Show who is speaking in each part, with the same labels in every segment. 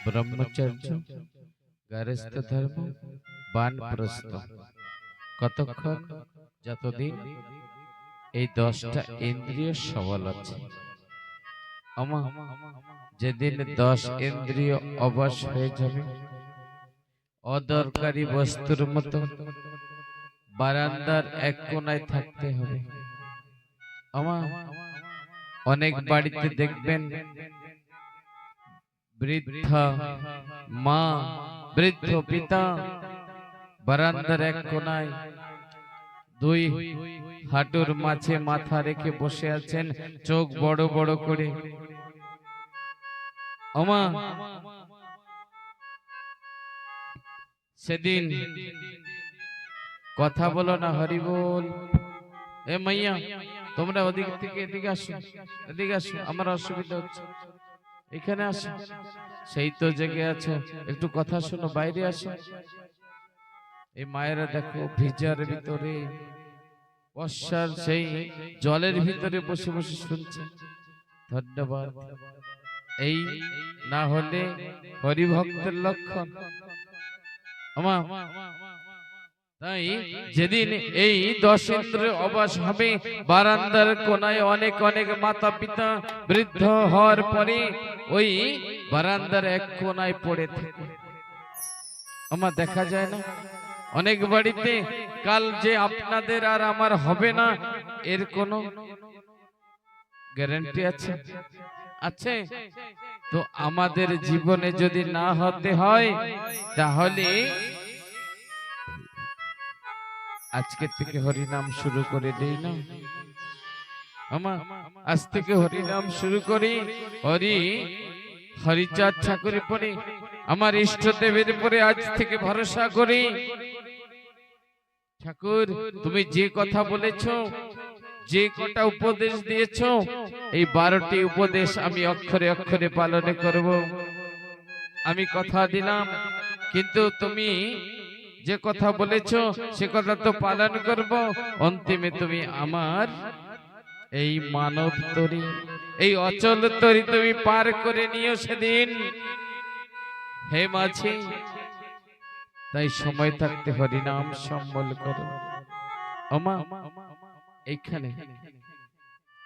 Speaker 1: ব্রহ্মচর্য, গারস্থ ধর্ম, বানপ্রস্থ। কতক্ষণ? যতদিন এই 10টা ইন্দ্রিয় সবল আছে। যেদিন 10 ইন্দ্রিয় অবশ হয়ে যাবে, অদরকারি বস্তুর মতো বারান্দার এক কোণায় থাকতে হবে। অনেক বাড়িতে দেখবেন বৃদ্ধা মা, বৃদ্ধ পিতা বারান্দার এক কোণায় দুই হাঁটুর মাঝে মাথা রেখে বসে আছেন, চোখ বড় বড় করে। সেদিন কথা বলো না, হরি বল। এ মাইয়া, তোমরা ওদিক থেকে এদিকে আসো, এদিকে আসো, আমার অসুবিধা হচ্ছে, এখানে আসো। সেই তো জেগে আছো, একটু কথা শোনো, বাইরে আসো। এই মায়েরা দেখো ভিজার ভিতরে, বর্ষার সেই জলের ভিতরে বসে বসে শুনছে। ধন্যবাদ। এই না হলে হরিভক্তের লক্ষণ। তাই যেদিন এই 10 ইন্দ্রিয় অবশ হবে, বারান্দার কোনায় অনেক অনেক মাতা পিতা বৃদ্ধ হওয়ার পরে ওই বারান্দার এক কোনায় পড়ে থাকে। দেখা যায় না অনেক বাড়িতে? কাল যে আপনাদের আর আমার হবে না, এর কোনো গ্যারান্টি আছে? আছে তো। আমাদের জীবনে যদি না হতে হয়, তাহলে আজকে থেকে হরিনাম শুরু করে দেই না? আজ থেকে হরিনাম শুরু করি। হরিচাঁদ ঠাকুরের পরে, আমার ইষ্ট দেবের পরে আজ থেকে ভরসা করি। ঠাকুর, তুমি যে কথা বলেছো, যে কটা উপদেশ দিয়েছ, এই 12টি উপদেশ আমি অক্ষরে অক্ষরে পালন করব। আমি কথা দিলাম, কিন্তু তুমি যে কথা বলেছ সে কথা তো পালন করব। অন্তিমে তুমি আমার এই মানব তরী, এই অচল তরী তুমি পার করে নিও সেদিন, হে মাঝি। তাই সময় থাকতে হরিনাম সম্বল করো। এইখানে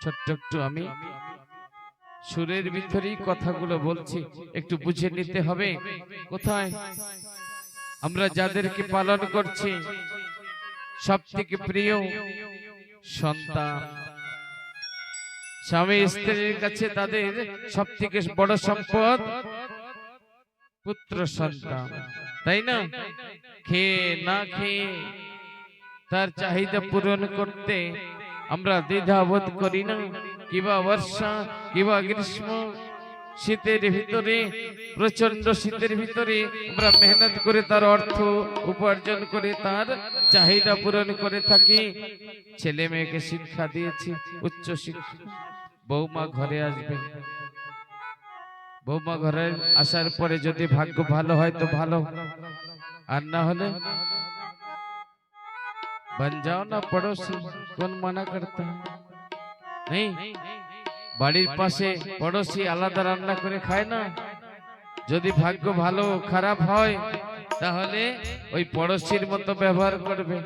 Speaker 1: ছোট্ট একটু আমি সুরের ভিতরেই কথাগুলো বলছি, একটু বুঝে নিতে হবে। কোথায় আমরা যাদেরকে পালন করছি, সব থেকে প্রিয় সন্তান, স্বামী স্ত্রীর কাছে তাদের সব থেকে বড় সম্পদ পুত্র সন্তান, তাই না? খেয়ে না খেয়ে তার চাহিদা পূরণ করতে আমরা দ্বিধাবোধ করি না। কিবা বর্ষা, কিবা গ্রীষ্ম, শীতের ভিতরে, প্রচন্ড শীতের ভিতরে আমরা মেহনত করে তার অর্থ উপার্জন করে তার চাহিদা পূরণ করে থাকি। ছেলে মেয়েকে শিক্ষা দিয়েছি, উচ্চ শিক্ষা। বৌমা ঘরে আসবে, বৌমা ঘরে আসার পরে যদি ভাগ্য ভালো হয় তো ভালো, আর না হলে बन जाओ ना पड़ोसी, कौन मना करता है? नहीं, বাড়ির পাশে পড়োশি আলাদা রান্না করে খায় না। যদি ভাগ্য ভালো খারাপ হয়, তাহলে ওই পড়োশির মতো ব্যবহার করবে।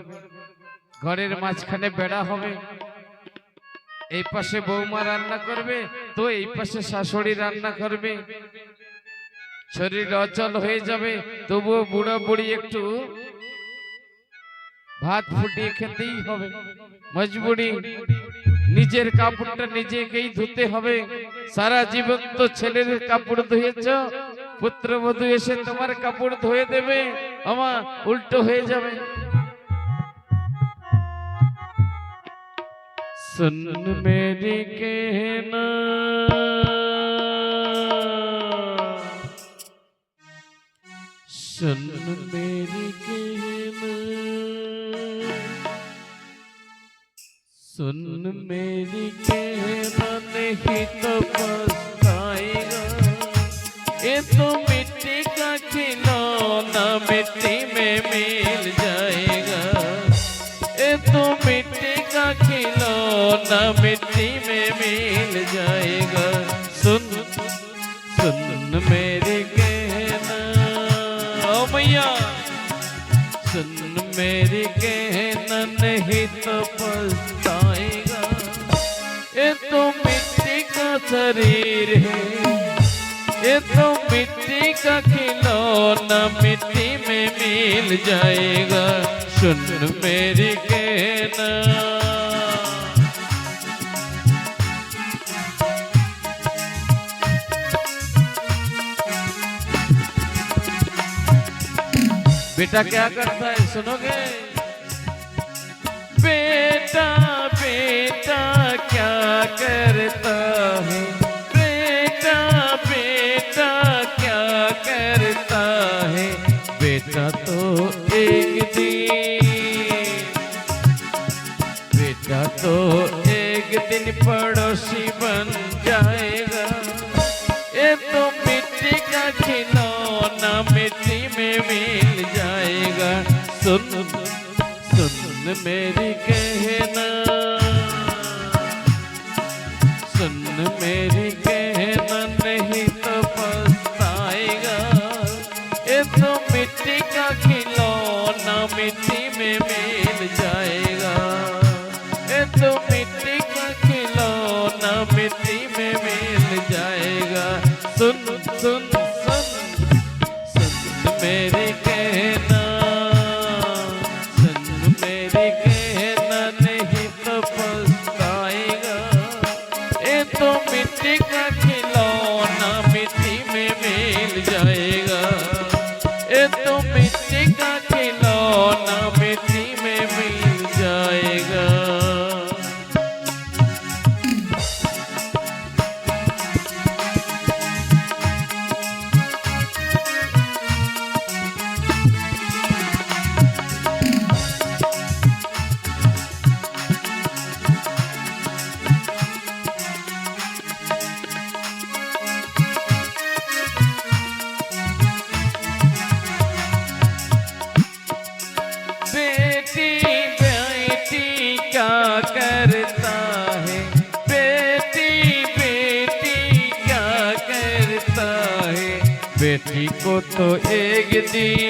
Speaker 1: ঘরের মাঝখানে বেড়া হবে, এই পাশে বৌমা রান্না করবে, তো এই পাশে শাশুড়ি রান্না করবে। শরীর অচল হয়ে যাবে, তবুও বুড়া বুড়ি একটু ভাত ফুটিয়ে খেতেই হবে, মজবুরি। নিজের কাপড়টা নিজেকেই ধুতে হবে। সারা জীবন তো ছেলের কাপড় ধুয়েছ, পুত্রবধূ এসে তোমার কাপড় ধুয়ে দেবে, আমার উল্টো হয়ে যাবে। सुन मेरी कहना, सुन मेरी कहना, सुन मेरी कहना, नहीं तो पछताएगा। ये तो मिट्टी का खिलौना मिट्टी में मिल जाएगा। ये तो मिट्टी का खिलौना मिट्टी में मिल जाएगा। सुन सुन मेरी कहना, भैया सुन मेरी कहना नहीं तो पछताएगा। ये तो मिट्टी का शरीर है, ये तो मिट्टी का खिलौना मिट्टी में मिल जाएगा। सुन मेरी कहना बेटा क्या करता है सुनोगे? बेटा बेटा क्या करता है, बेटा बेटा क्या करता है। बेटा तो एक दिन, बेटा तो एक दिन पड़ोसी बन जाएगा। ये तो मिट्टी का खिलौना मिट्टी में मिल जाएगा। सुन सुन मेरी कहना, सुन मेरी कहना नहीं तो पछताएगा। ये तो मिट्टी का खिलौना मिट्टी में मिल जाएगा। ये तो मिट्टी का खिलौना मिट्टी में मिल जाएगा। सुन सुन सुन सुन मेरी कहना, सुन मेरी कहना नहीं तो पछताएगा। ये तो मिट्टी का खिलौना मिट्टी में मिल जाएगा। ये तो मिट्टी का खिलौना मिट्टी में मिल जाएगा। क्या करता है बेटी, बेटी क्या करता है। बेटी को तो एक दिन,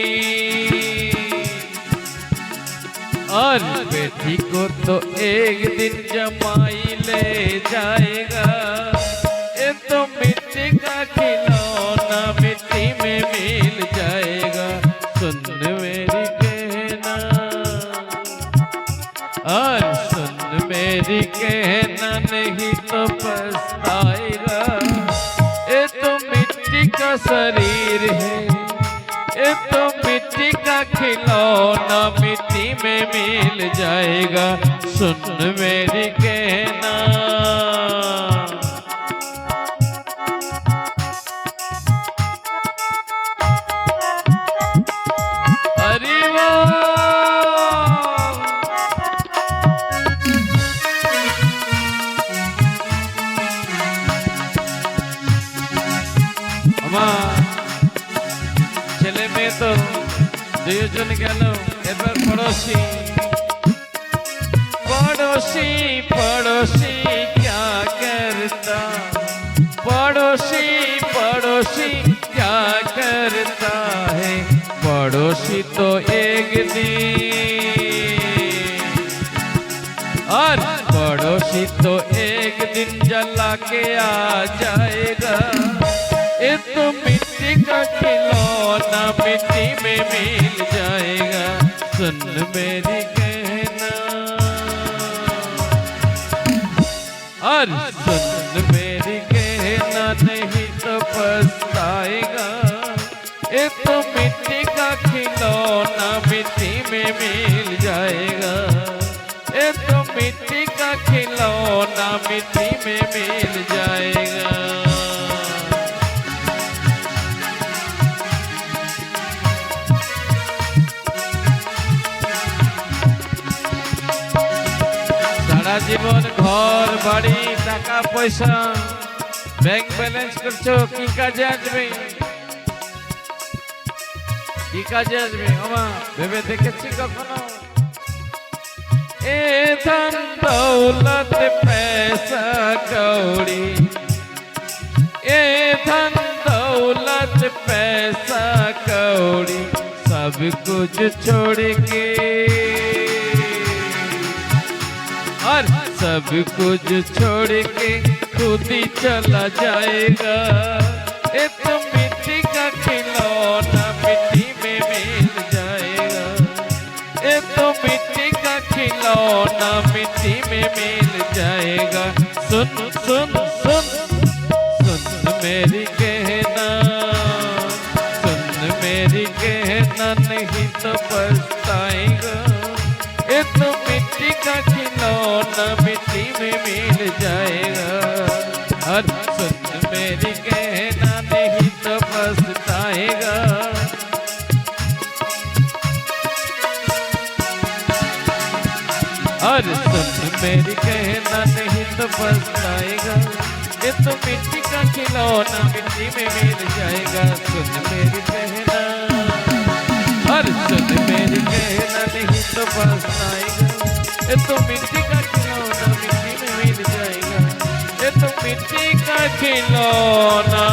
Speaker 1: और बेटी को तो एक दिन जमाई ले जाएगा। ये तो मिट्टी का खिलौना मिट्टी में मिल जाएगा। सुन मेरी कहना, और सुन मेरी कहना नहीं तो पछताएगा। ये तो मिट्टी का शरीर है, ये तो मिट्टी का खिलौना मिट्टी में मिल जाएगा। सुन मेरी कहना, हरि बोल। ছেলে মেয়ে তো দুজন গেল, এবার পড়োশি पड़ोसी पड़ोसी क्या करता, पड़ोसी पड़ोसी क्या करता है। पड़ोसी तो एक दिन, और पड़ोसी तो एक दिन जला के आ जाएगा। ये तो मिट्टी का खिलौना मिट्टी में मिल जाएगा। सुन मेरी कहना, और सुन मेरी कहना नहीं तो पछताएगा। ये तो मिट्टी का खिलौना मिट्टी में मिल जाएगा। ये तो मिट्टी का खिलौना मिट्टी में मिल जाएगा। সারা জীবন ঘর বাড়ি টাকা পয়সা ব্যাংক ব্যালেন্স করছো, কি কাজে আসবে? কি কাজে আসবে? আমা ভেবে দেখেছি কখনো? এ ধন দৌলত पैसा कौड़ी, ए धन दौलत पैसा कौड़ी सब कुछ छोड़ के, और सब कुछ छोड़ के खुद ही चला जाएगा। ये तो मिट्टी का खिलौना मिट्टी में मिल जाएगा। ये तो मिट्टी का खिलौना मिट्टी में मिल जाएगा। सुन सुन सुन सुन मेरी कहना, सुन मेरी कहना, नहीं तो पछताएगा। ये तो मिट्टी का खिलौना मिट्टी में मिल जाएगा। और सुन मेरी कहना, नहीं तो पछताएगा। और सुन मेरी कहना, नहीं तो पछताएगा। ये तो मिट्टी का खिलौना मिट्टी में मिल जाएगा। सुन मेरी कहना, और सुन मेरी कहना, नहीं तो पछताएगा। ये तो मिट्टी का खिलौना मिट्टी में मिल जाएगा। ये तो मिट्टी का खिलौना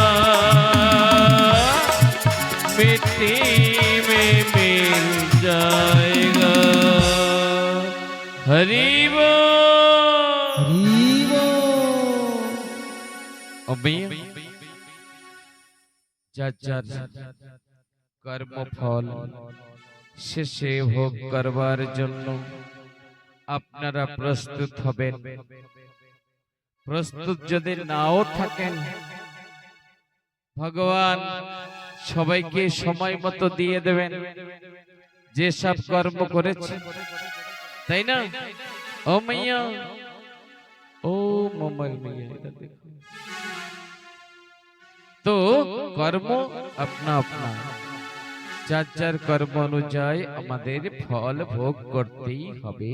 Speaker 1: मिट्टी में मिल जाएगा। हरि बोल। যার কর্মফল শেষে ভোগ করবার জন্য আপনারা প্রস্তুত হবেন। প্রস্তুত যদি নাও থাকেন, ভগবান সবাইকে সময় মতো দিয়ে দেবেন যে সব কর্ম করেছে, তাই না? ও মাইয়া, ও মোবাইল মাইয়া, এটা দেখো। তো কর্ম আপনা আপনা, যার যার কর্ম অনুযায়ী আমাদের ফল ভোগ করতেই হবে।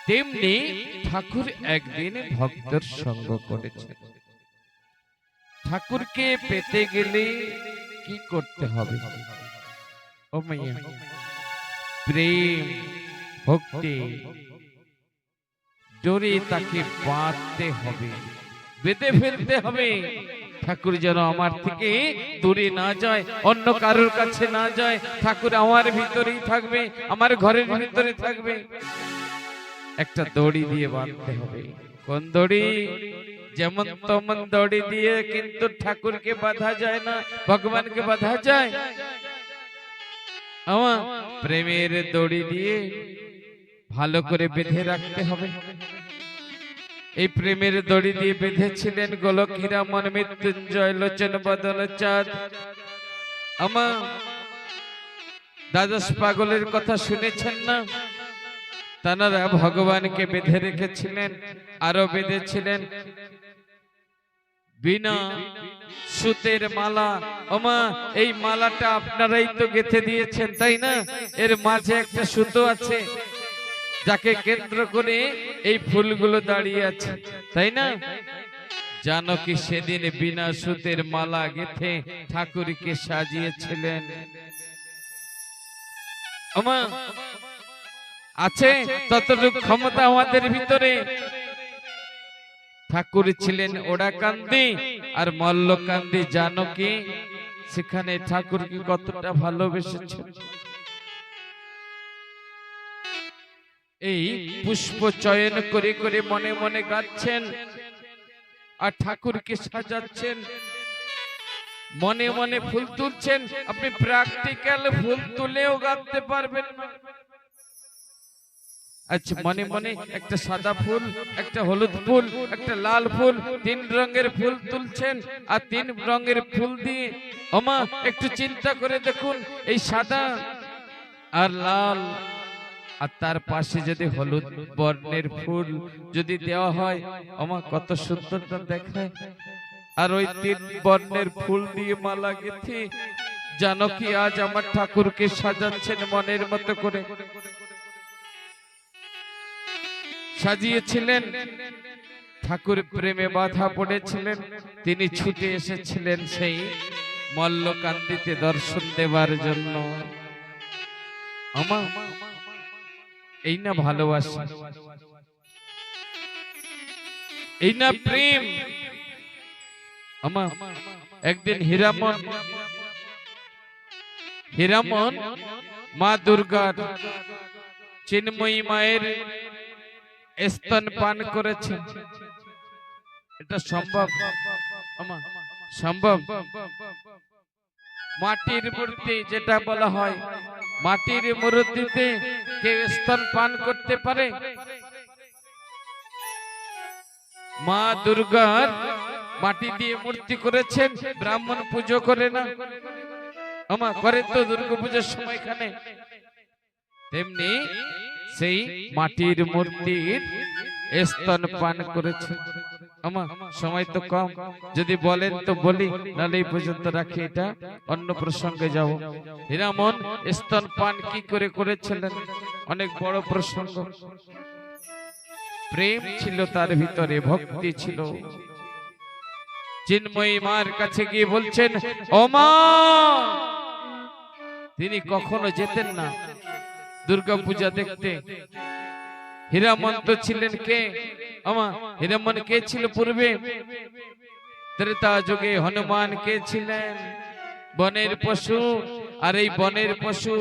Speaker 1: তেমনি ঠাকুর একদিন ভক্তর সঙ্গ করেছে। ঠাকুরকে পেতে গেলে কি করতে হবে? ও মাইয়া, প্রেম ভক্তি জোরে তাকে বাঁধতে হবে, বেঁধে ফেলতে হবে। ঠাকুর যেন আমার থেকে দূরে না যায়, অন্য কারোর কাছে না যায়। ঠাকুর আমার ভিতরেই থাকবে, আমার ঘরের ভিতরে থাকবে। একটা দড়ি দিয়ে বাঁধতে হবে। কোন দড়ি? যেমন তেমন দড়ি দিয়ে কিন্তু ঠাকুরকে বাঁধা যায় না, ভগবানকে বাঁধা যায়। আমার প্রেমের দড়ি দিয়ে ভালো করে বেঁধে রাখতে হবে। এই প্রেমের দড়ি দিয়ে বেঁধেছিলেন গোলক হীরামন মৃত্যুঞ্জয় লোচন বদন চাঁদ। আমার দ্বাদশ পাগলের কথা শুনেছেন না? তারা ভগবানকে বেঁধে রেখেছিলেন, আরো বেঁধেছিলেন বিনা সুতের মালা। ওমা, এই মালাটা আপনারাই তো গেঁথে দিয়েছেন, তাই না? এর মাঝে একটা সুতো আছে, যাকে কেন্দ্র করে এই ফুলগুলো দাঁড়িয়ে আছে, তাই না? জানো কি সেদিন বিনা সুতের মালা গেঁথে ঠাকুরকে সাজিয়েছিলেন? ওমা, আছে ততটুকু ক্ষমতা আমাদের ভিতরে। ঠাকুর ছিলেন ওড়াকান্দি আর মল্লকান্দি। জানো কি সেখানে ঠাকুরকে কতটা ভালোবেসেছেন? এই পুষ্প চয়ন করে করে মনে মনে গাচ্ছেন আর ঠাকুরকে সাজাচ্ছেন, মনে মনে ফুল তুলছেন। আপনি প্র্যাকটিক্যাল ফুল তুলেও গাঁথতে পারবেন না। আচ্ছা, মনে মনে একটা সাদা ফুল, একটা হলুদ ফুল, একটা লাল ফুল, 3 রঙের ফুল তুলছেন আর 3 রঙের ফুল দিয়ে, ওমা একটু চিন্তা করে দেখুন, এই সাদা আর লাল আর তার পাশে যদি হলুদ বর্ণের ফুল যদি দেওয়া হয়, ওমা কত সুন্দরতা দেখায়। আর ওই 3 বর্ণের ফুল দিয়ে মালা গেঁথে জানো কি আজ আমার ঠাকুরকে সাজাচ্ছেন মনের মতো করে সাজিয়েছিলেন। ঠাকুর প্রেমে বাধা পড়েছিলেন, তিনি ছুটে এসেছিলেন সেই মল্লকান্দিতে দর্শন দেবার জন্য। আমা এই না ভালোবাসা, এই না প্রেম। আমা একদিন হীরামন হীরামন মা দুর্গার চিন্ময়ী মায়ের স্তন পান করেছেন, এটা সম্ভব? সম্ভব? মাটির মূর্তি যেটা বলা হয়, মাটির মূর্তিতে কেউ স্তন পান করতে পারে? মা দুর্গার মাটি দিয়ে মূর্তি করেছেন, ব্রাহ্মণ পুজো করে না? করে তো দুর্গা পুজোর সময়খানে। তেমনি সেই মাটির মূর্তির স্তন পান করেছে। সময় তো কম, যদি বলেন তো বলি, নাহলে এই পর্যন্ত রাখি, এটা অন্য প্রসঙ্গে যাব। হীরামন স্তন পান কি করে করেছিলেন? অনেক বড় প্রসঙ্গ। প্রেম ছিল তার ভিতরে, ভক্তি ছিল। চিন্ময়ী মার কাছে গিয়ে বলছেন, ও মা। তিনি কখনো যেতেন না দুর্গা পূজা দেখতে। হীরামন তো ছিলেন কে? হীরামন কে ছিল পূর্বে? ত্রেতা যুগে হনুমান কে ছিলেন? বনের পশু। আর এই বনের পশু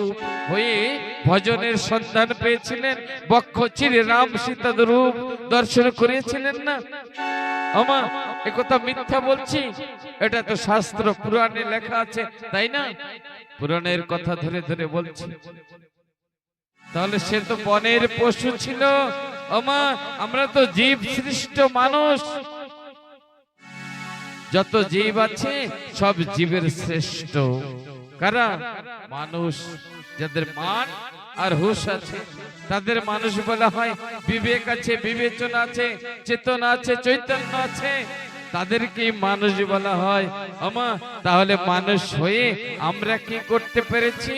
Speaker 1: হয়ে ভজনের সন্ধান পেয়েছিলেন, বক্ষ চিরে রাম সীতা রূপ দর্শন করেছিলেন না? একথা মিথ্যা বলছি? এটা তো শাস্ত্র পুরাণে লেখা আছে, তাই না? পুরাণের কথা ধরে ধরে বলছি। তাহলে সে তো বনের পশু ছিল। আমরা তো জীব সৃষ্ট মানুষ। যত জীব আছে সব জীবের শ্রেষ্ঠ কারা? মানুষ। যাদের মান আর হুঁশ আছে তাদের মানুষ বলা হয়। বিবেক আছে, বিবেচনা আছে, চেতনা আছে, চৈতন্য আছে, তাদেরকে মানুষ বলা হয়। তাহলে মানুষ হয়ে আমরা কি করতে পেরেছি?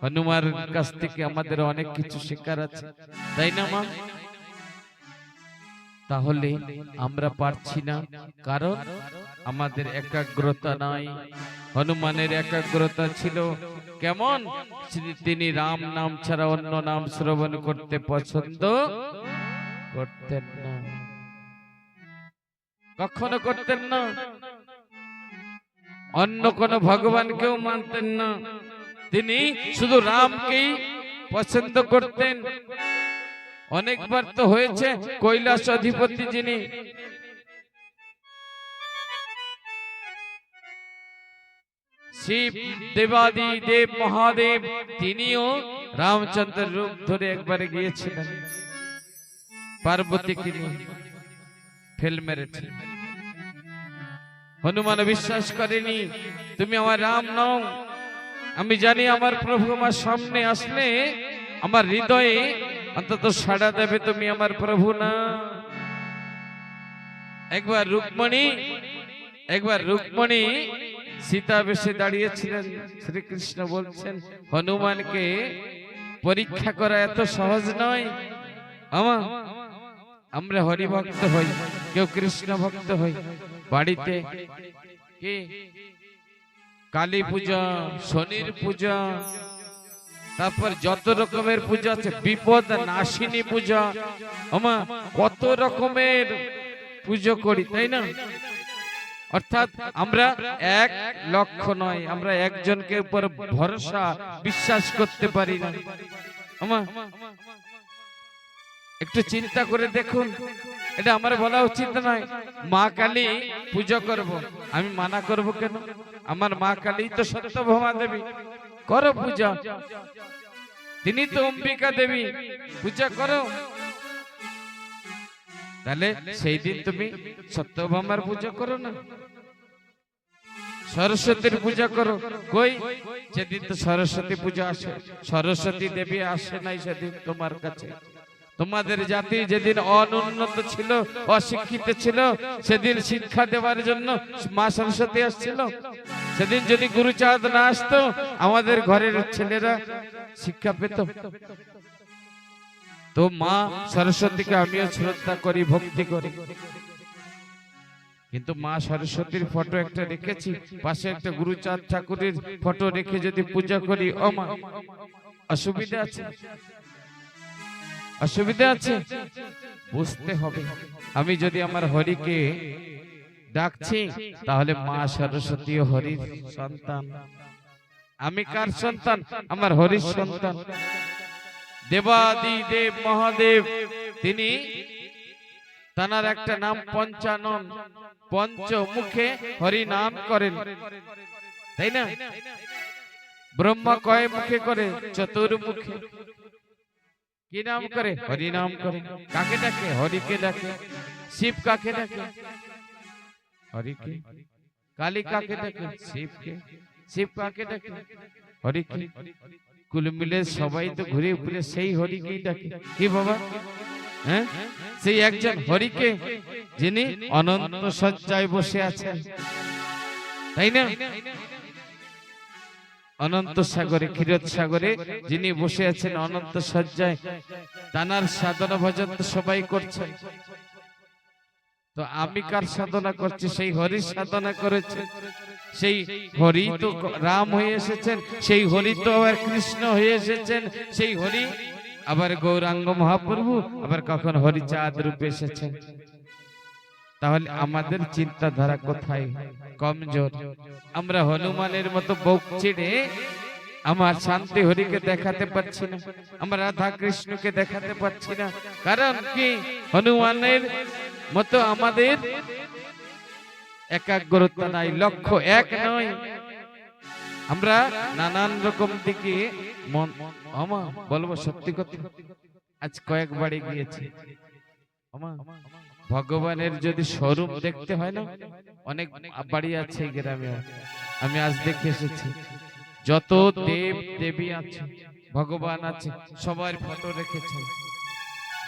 Speaker 1: হনুমানের কাছ থেকে আমাদের অনেক কিছু শেখার আছে, তাই না মা? তাহলে আমরা পারছি না, কারণ আমাদের একাগ্রতা নাই। হনুমানের একাগ্রতা ছিল কেমন? তিনি রাম নাম ছাড়া অন্য নাম শ্রবণ করতে পছন্দ করতেন না, কখনো করতেন না। অন্য কোন ভগবানকেও মানতেন না, তিনি শুধু রামকেই পছন্দ করতেন। অনেকবার তো হয়েছে কৈলাস অধিপতি যিনি, শিব দেবাদি দেব মহাদেব, তিনিও রামচন্দ্রের রূপ ধরে একবারে গিয়েছিলেন, পার্বতীকে নিয়ে ফেল মেরেছিলেন। হনুমান বিশ্বাস করেনি, তুমি আমার রাম নও। আমি জানি আমার প্রভু আমার সামনে আসলে আমার হৃদয়ে অন্তত সাড়া দেবে, তুমি আমার প্রভু না। একবার রুক্মণী সীতা বেশে দাঁড়িয়েছিলেন। শ্রীকৃষ্ণ বলছেন, হনুমানকে পরীক্ষা করা এত সহজ নয়। আমরা হরিভক্ত হই, কেউ কৃষ্ণ ভক্ত হই। বাড়িতে কি কালী পূজা, শনির পূজা, তারপর যত রকমের পূজা আছে, বিপদ নাশিনী পূজা, কত রকমের পুজো করি, তাই না? অর্থাৎ আমরা এক লক্ষ নয়, আমরা একজনকে উপর ভরসা বিশ্বাস করতে পারি না। একটু চিন্তা করে দেখুন, এটা আমার বলা উচিত নয়। মা কালী পূজা করব, আমি মানা করব কেন? আমার মা কালী তো সত্যভামা দেবী, করো পূজা। তিনি তো অম্বিকা দেবী, পূজা করো। তাহলে সেই দিন তুমি সত্যভামার পূজা করো না, সরস্বতীর পূজা করো। কই, যেদিন তো সরস্বতী পূজা আসে, সরস্বতী দেবী আসে নাই সেদিন তোমার কাছে। তোমাদের জাতি যেদিন অনুন্নত ছিল, অশিক্ষিত ছিল, সেদিন শিক্ষা দেওয়ার জন্য মা সরস্বতী আসছিল। সেদিন যদি গুরুচাঁদ না আসতো, আমাদের ঘরের ছেলেরা শিক্ষা পেত। তো মা সরস্বতীকে আমিও শ্রদ্ধা করি, ভক্তি করি, কিন্তু মা সরস্বতীর ফটো একটা রেখেছি, পাশে একটা গুরুচাঁদ ঠাকুরের ফটো রেখে যদি পূজা করি, ও মা, অসুবিধা আছে? অসুবিধা আছে? বুঝতে হবে। আমি যদি আমার হরিকে ডাকছি, তাহলে মা সরস্বতী ও হরির সন্তান। আমি কার সন্তান? আমার হরির সন্তান। দেবাদি দেব মহাদেব তিনি, তানার একটা নাম পঞ্চানন, পঞ্চমুখে হরি নাম করেন, তাই না? ব্রহ্মা কয় মুখে করে? চতুর্মুখে। কি নাম করে? হরি নাম করে। কাকে ডাকে? হরিকে ডাকে। শিব কাকে ডাকে? হরিকে। কালী কাকে ডাকে? শিবকে। শিব কাকে ডাকে? হরিকে। কুল মিলে সবাই তো ঘুরে ঘুরে সেই হরিকেই ডাকে। কি বাবা? হ্যাঁ, সেই একজন হরিকে যিনি অনন্ত সজ্জায় বসে আছেন, তাই না? অনন্ত সাগরে, ক্ষীরোদ সাগরে যিনি বসে আছেন অনন্ত সজ্জায়, তানার সাধনা ভজন তো সবাই করছেন। তো আমি কার সাধনা করছি? সেই হরির সাধনা করেছে। সেই হরি তো রাম হয়ে এসেছেন, সেই হরি তো আবার কৃষ্ণ হয়ে এসেছেন, সেই হরি আবার গৌরাঙ্গ মহাপ্রভু, আবার কখন হরিচাঁদ রূপে এসেছেন। তাহলে আমাদের চিন্তাধারা কোথায় কমজোর? আমরা হনুমানের মতো বুক চিড়ে আমার শান্তি হরিকে দেখাতে পারছি না, আমরা রাধা কৃষ্ণকে দেখাতে পারছি না। কারণ কি? হনুমানের মতো আমাদের একাগ্রতা নাই, লক্ষ্য এক নয়। আমরা নানান রকম দিকে মন, বলবো সত্যি কথা, আজ কয়েকবারই গিয়েছি। ভগবানের যদি স্বরূপ দেখতে হয় না, অনেক বাড়ি আছে গ্রামে, আমি আজ দেখে এসেছি। যত দেব দেবী আছে, ভগবান আছে, সবার ফটো রেখেছেন,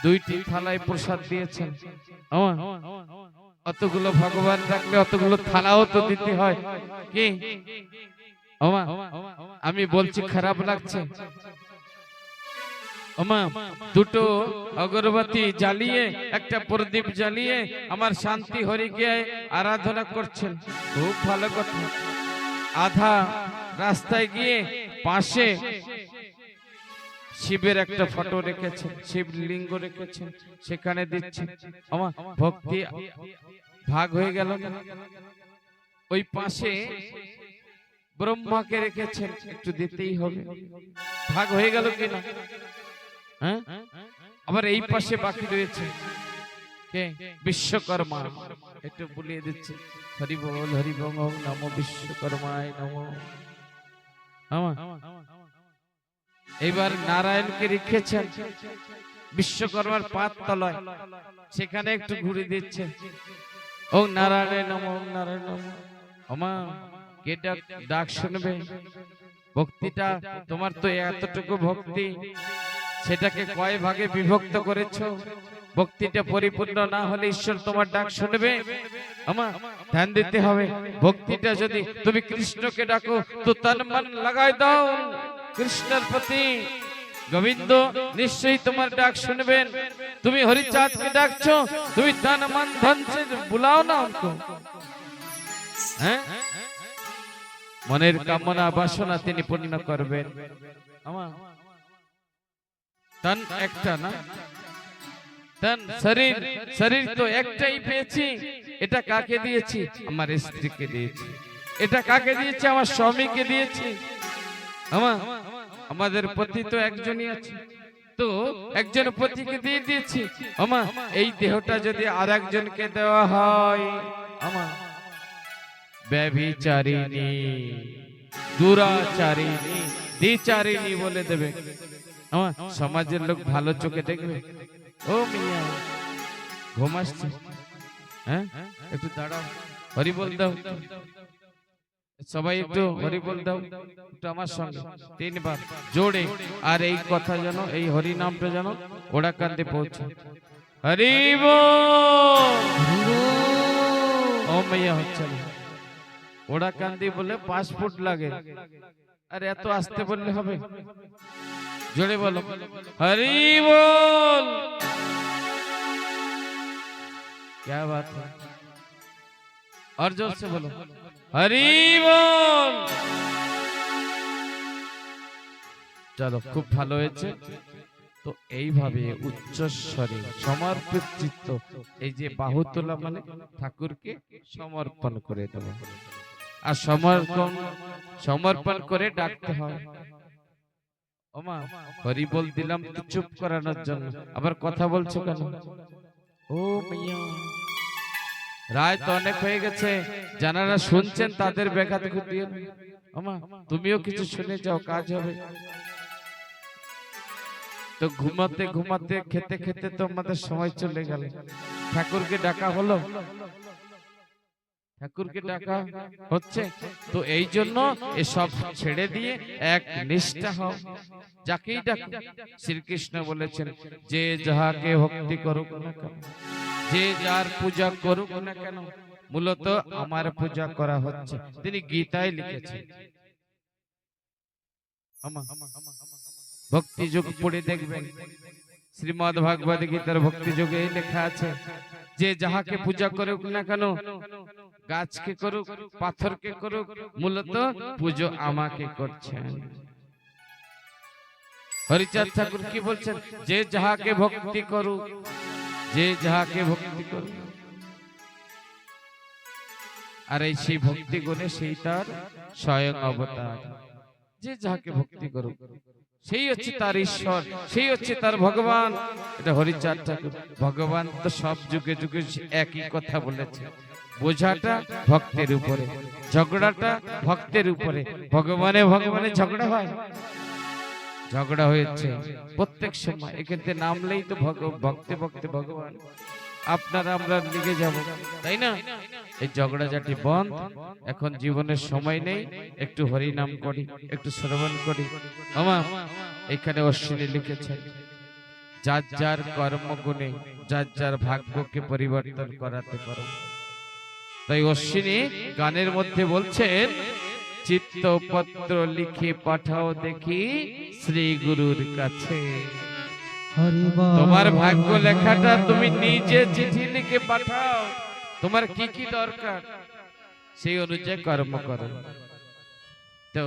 Speaker 1: দুইটি থালায় প্রসাদ দিয়েছেন। অতগুলো ভগবান রাখলে অতগুলো থালাও তো দিতে হয়। কি আমি বলছি খারাপ লাগছে? দুটো অগরবাতি জ্বালিয়ে, একটা প্রদীপ জ্বালিয়ে আমার শান্তি হরিকে আরাধনা করছেন, খুব ভালো কথা। আধা রাস্তায় গিয়ে পাশে শিবের একটা ফটো রেখেছেন, শিবলিঙ্গ রেখেছেন, সেখানে দিচ্ছেন। আমার ভক্তি ভাগ হয়ে গেল না? ওই পাশে ব্রহ্মাকে রেখেছেন, একটু দিতেই হবে, ভাগ হয়ে গেল কিনা? হ্যাঁ, আবার এই পাশে বাকি রয়েছে কে? বিশ্বকর্মা, একটু বলিয়ে দিচ্ছে। হরি বল, হরি বল, নমো বিশ্বকর্মায় নমো। এইবার নারায়ণকে রেখেছেন বিশ্বকর্মার পাত তলায়, সেখানে একটু ঘুরে দিচ্ছে, ও নারায়ণ নমো, ওম নারায়ণ নমো। আমা কে ডাক শুনবে? ভক্তিটা তোমার তো এতটুকু ভক্তি, সেটাকে কয় ভাগে বিভক্ত করেছো? ভক্তিটা পরিপূর্ণ না হলে ঈশ্বর তোমার ডাক শুনবে? আমা ধ্যান দিতে হবে। ভক্তিটা যদি তুমি কৃষ্ণকে ডাকো, তো তন মন লাগাই দাও কৃষ্ণের প্রতি, গোবিন্দ নিশ্চয়ই তোমার ডাক শুনবেন। তুমি হরিচাঁদকে ডাকছো, তুমি তন মন ধন से बुलाओ না उनको। হ্যাঁ, মনের কামনা বাসনা তিনি পূর্ণ করবেন। আমা তন একটা না, তন শরীর, শরীর তো একটাই পেয়েছি। এটা কাকে দিয়েছি? আমার স্ত্রীকে দিয়েছি। এটা কাকে দিয়েছি? আমার স্বামীকে দিয়েছি। আমাদের পতি তো একজনই আছে, তো একজন পতিকে দিয়ে দিয়েছি। এই দেহটা যদি আর একজনকে দেওয়া হয়, ব্যভিচারিণী, দুরাচারিণী, দ্বিচারিণী বলে দেবে। সমাজের লোক ভালো চোখে দেখবে। ও মিয়া ঘুম আসছে, হ্যাঁ একটু দাঁড়াও, হরি বল দাও। সবাই একটু হরি বল দাও, একটু আমার সঙ্গে 3 বার জোরে। আর এই কথা যেন, এই হরি নামটা যেন ওড়া কান্দে পৌঁছে। হরি বল। ও মাইয়া হচ্ছে না, ওড়া কান্দি বলে 5 ফুট লাগে। আর এত আস্তে বললে হবে? জোরে বলো, হরি বল। क्या बात है? और जोर से बोलो, हरि बोल। চলো, খুব ভালো হয়েছে। তো এইভাবে উচ্চস্বরে সমর্পিত চিত্ত, এই যে বাহু তোলা মানে ঠাকুরকে সমর্পণ করে দেব, আর সমর্পণ করে ডাকতে হয়। ওমা হরি বল দিলাম তো চুপ করানোর জন্য, আবার কথা বলছো কেন? ও মিয়া, রায় তো অনেক হয়ে গেছে, যারা শুনছেন তাদের ব্যাঘাত ঘটিয়ে না। ওমা তুমিও কিছু শুনে যাও, কাজ হবে। তো ঘুমাতে ঘুমাতে খেতে খেতে তো আমাদের সময় চলে গেল। ঠাকুরকে ডাকা হলো, ঠাকুরকে ডাকা হচ্ছে, তো এই জন্য এসব ছেড়ে দিয়ে এক নিষ্ঠা হও, যাকেই ডাকো। শ্রীকৃষ্ণ বলেছেন যে যাহাকে ভক্তি করুক না কেন, যে যার পূজা করুক না কেন, মূলত আমার পূজা করা হচ্ছে। তিনি গীতায় লিখেছেন, ভক্তি যোগ পড়ে দেখবেন, শ্রীমদ্ ভাগবত গীতার ভক্তি যোগে লেখা আছে যে যাহাকে পূজা করুক না কেন, গাছকে করুক পাথরকে করুক, মূলত পুজো আমাকে করছেন। হরিচাঁদ ঠাকুর কি বলছেন? যে যাহাকে ভক্তি করুক, যে যাহাকে ভক্তি করুক। আর এই সেই ভক্তি গুণে সেই তার স্বয়ং অবতার। যে যাহাকে ভক্তি করুক সেই হচ্ছে তার ঈশ্বর, সেই হচ্ছে তার ভগবান। এটা হরিচাঁদ ঠাকুর। ভগবান তো সব যুগে যুগে একই কথা বলেছে, বোঝাটা ভক্তের উপরে, ঝগড়াটা ভক্তের উপরে। ভগবানে ভগবানে ঝগড়া হয়, ঝগড়া হয়েছে প্রত্যেক সময়। এক্ষেত্রে নামলেই তো ভক্তে ভক্তে ভগবান, আপনারা আমরা লিগে যাব, তাই না? এই ঝগড়াঝাটি বন্ধ। এখন জীবনের সময় নেই, একটু হরি নাম করি, একটু শ্রবণ করি। আমা এখানে অশ্বিনী লিখেছেন, যার যার কর্মগুণে যার যার ভাগ্যকে পরিবর্তন করাতে পারো। তাই অশ্বিনী গানের মধ্যে বলছেন, চিত্তপত্র লিখে পাঠাও দেখি শ্রী গুরুর কাছে। তোমার ভাগ্য লেখাটা তুমি নিজে চিঠি লিখে পাঠাও, তোমার কি কি দরকার সেই অনুযায়ী কর্ম করো। তো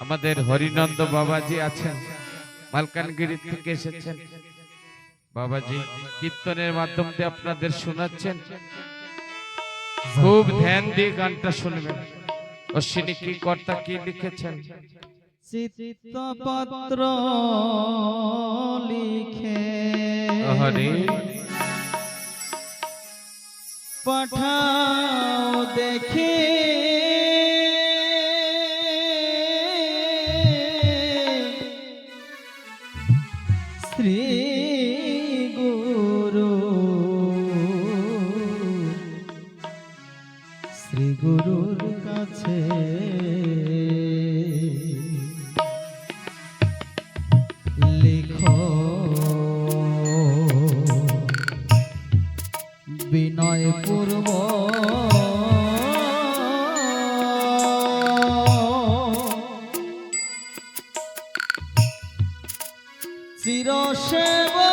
Speaker 1: আমাদের হরিনন্দ বাবাজি আছেন, মালকানগিরি থেকে এসেছেন। বাবাজি কীর্তনের মাধ্যমে আপনাদের শোনাচ্ছেন, খুব ধ্যান দিয়ে গানটা শুনবেন। অশ্বিনী কি কর্তা কি লিখেছেন?
Speaker 2: চিত্তপত্র লিখে
Speaker 1: হরে
Speaker 2: পাঠাও দেখে শ্রী গুরুর কাছে। লিখো বিনয় পূর্ব চিরসেবা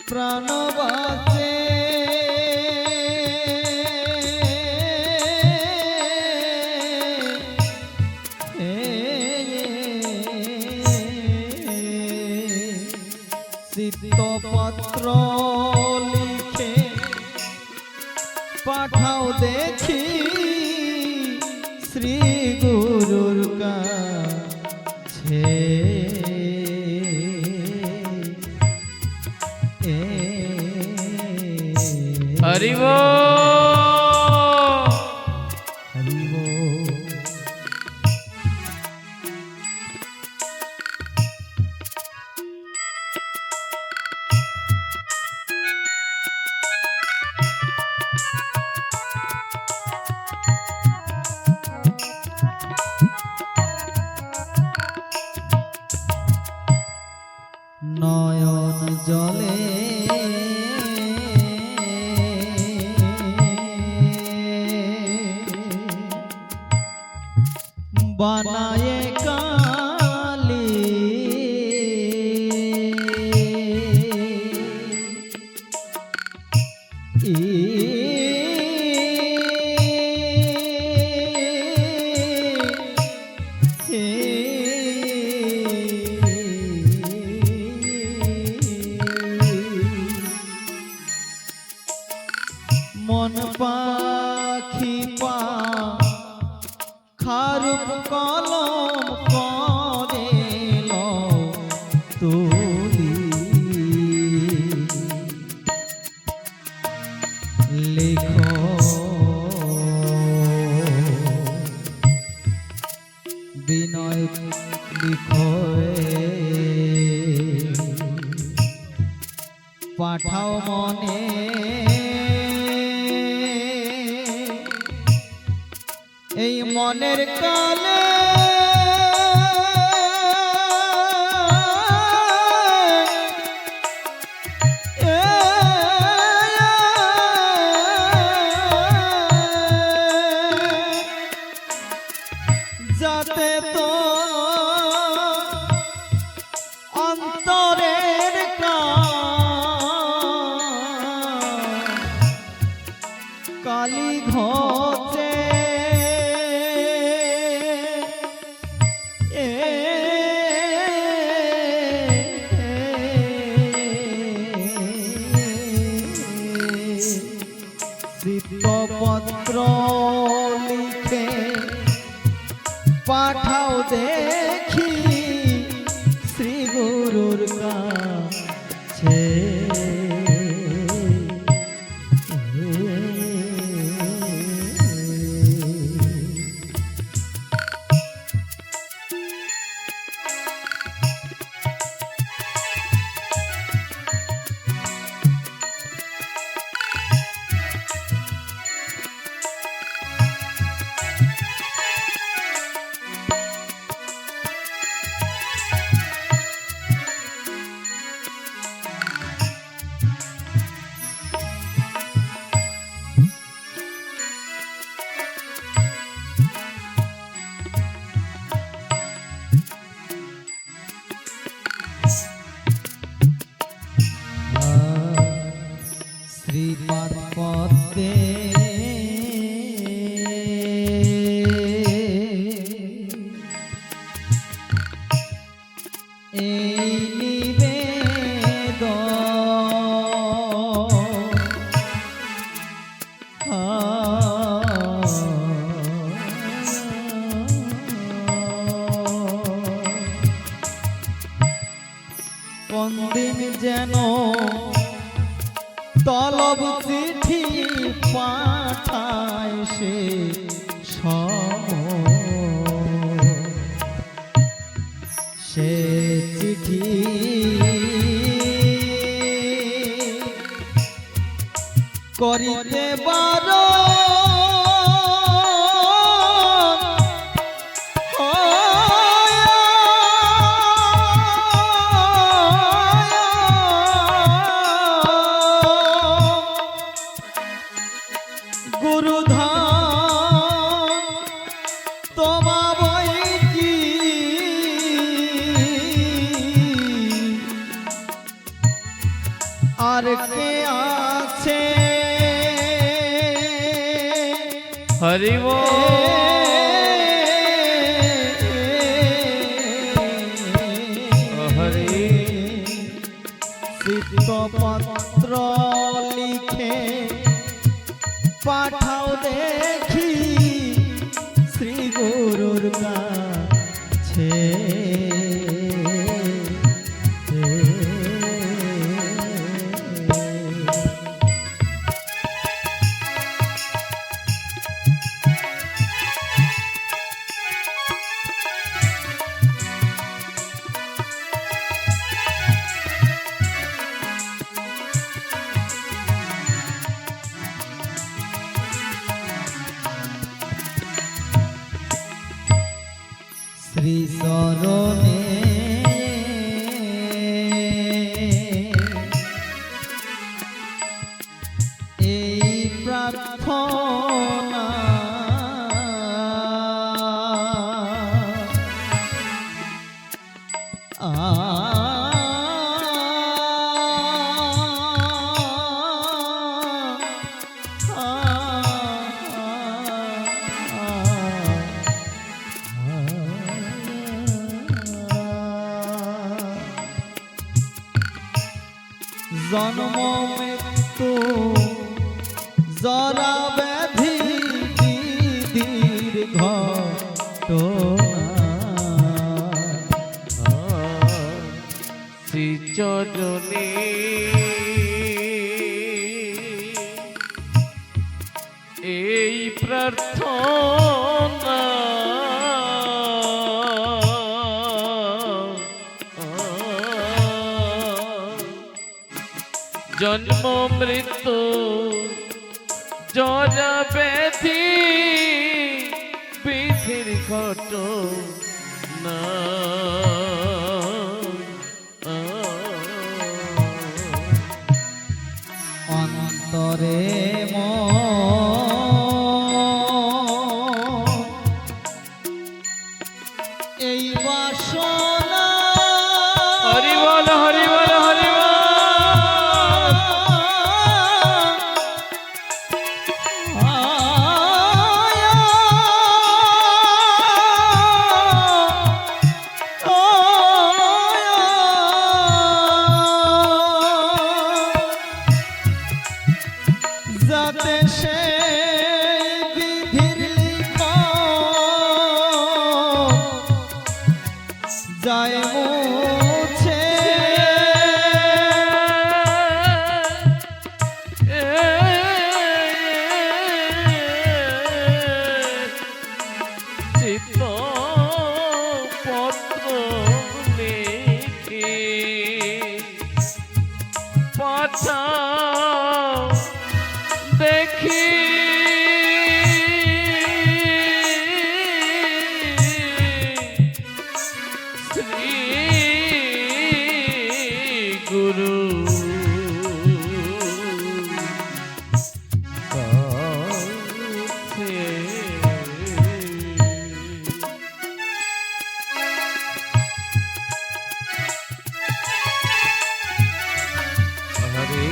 Speaker 2: প্রাণ বাঁচে চিত্তপত্র লিখে পাঠাও দেখি শ্রী গুরুর কাছে।
Speaker 1: হরি বল।
Speaker 2: নয়ন জলে লিখো পাঠাও মনে এই মনের কালে যাতে তো অন্তরের কালি ঘটে চিত্তপত্র লিখে পাঠাও দেখি শ্রী গুরুর কাছে শ্রীপাদ পদ্মে এই কোনদিন যেন তলব চিঠি পাঠায় সে সে চিঠি করিতে বারো আর কে আছে
Speaker 1: হরি হরি
Speaker 2: চিত্তপত্র লিখে পাঠাও দেখি শ্রী গুরুর কাছে শ্রী চরণে এই প্রার্থনা জন্ম মৃত্যু জরা ব্যাধি দীর্ঘ
Speaker 1: শ্রী চরণে এই প্রার্থনা জন্ম মৃত্যু জরা ব্যাধি বিধির ঘটনা
Speaker 2: অন্তরে এই বাসনা
Speaker 1: হরি বল হরি বল হরি বল
Speaker 2: যাতে সে বিধির লিখন যায় মুছে
Speaker 1: চিত্ত পত্র লিখে পাঠাও দেখি শ্রী গুরু হরে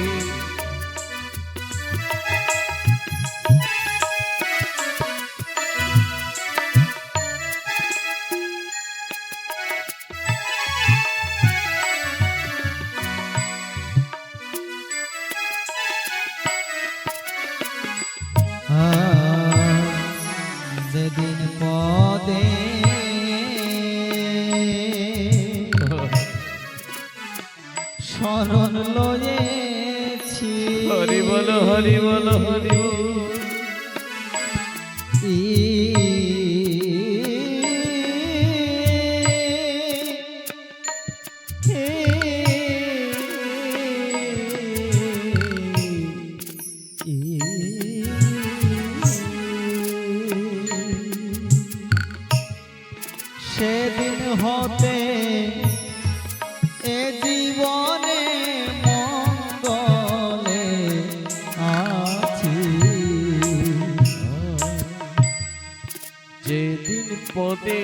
Speaker 2: যেদিন পদে শরণ লয়েছি
Speaker 1: হরি বল হরি বল হরি বল
Speaker 2: সেদিন হতে এ জীবনে মঙ্গলে আছি
Speaker 1: যেদিন পদে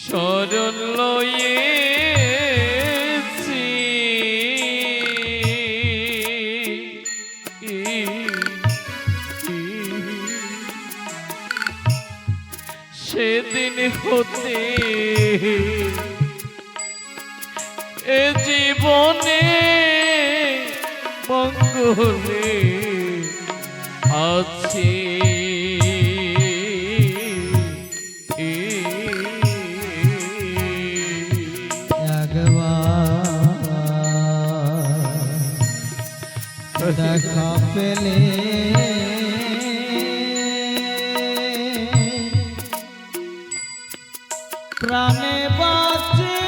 Speaker 1: শরণ লয়েছি সেদিন হতে এ জীবনে মঙ্গলে আছি
Speaker 2: একবার দেখা পেলে প্রাণে বাঁচে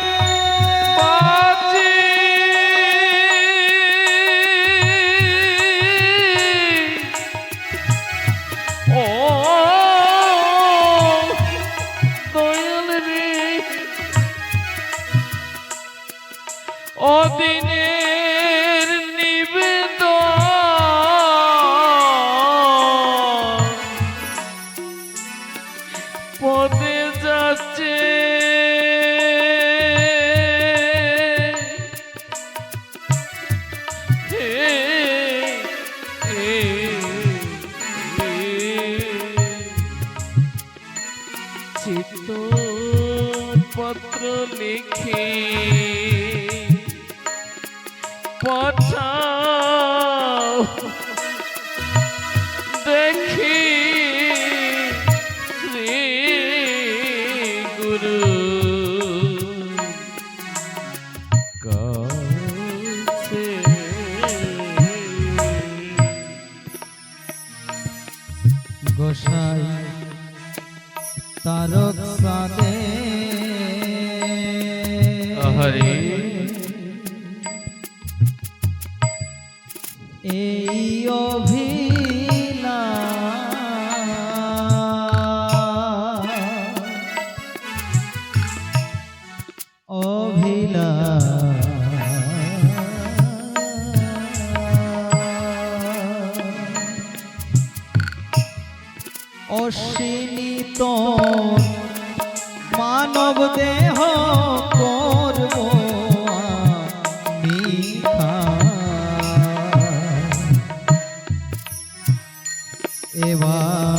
Speaker 1: ও দয়াল রে ও দিনের নিবেদন পদে যাচ্ছে চিত্ত পত্র লিখে পাঠাও দেখি শ্রী গুরু কাছে
Speaker 2: গোসাই তারক সাদে
Speaker 1: হরে
Speaker 2: এই অসীমিত মানব দেহ করব আমি এবার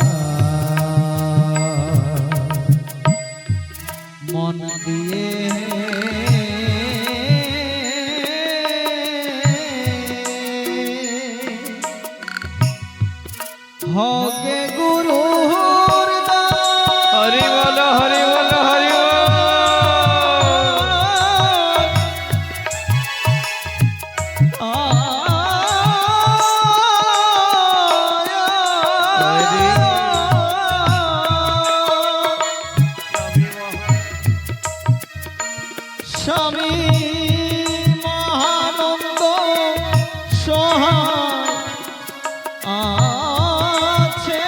Speaker 2: মন দিয়ে হগে গুরু
Speaker 1: হরি বল হরি বল হরি বল
Speaker 2: স্বামী মহানন্দ সহায় আছে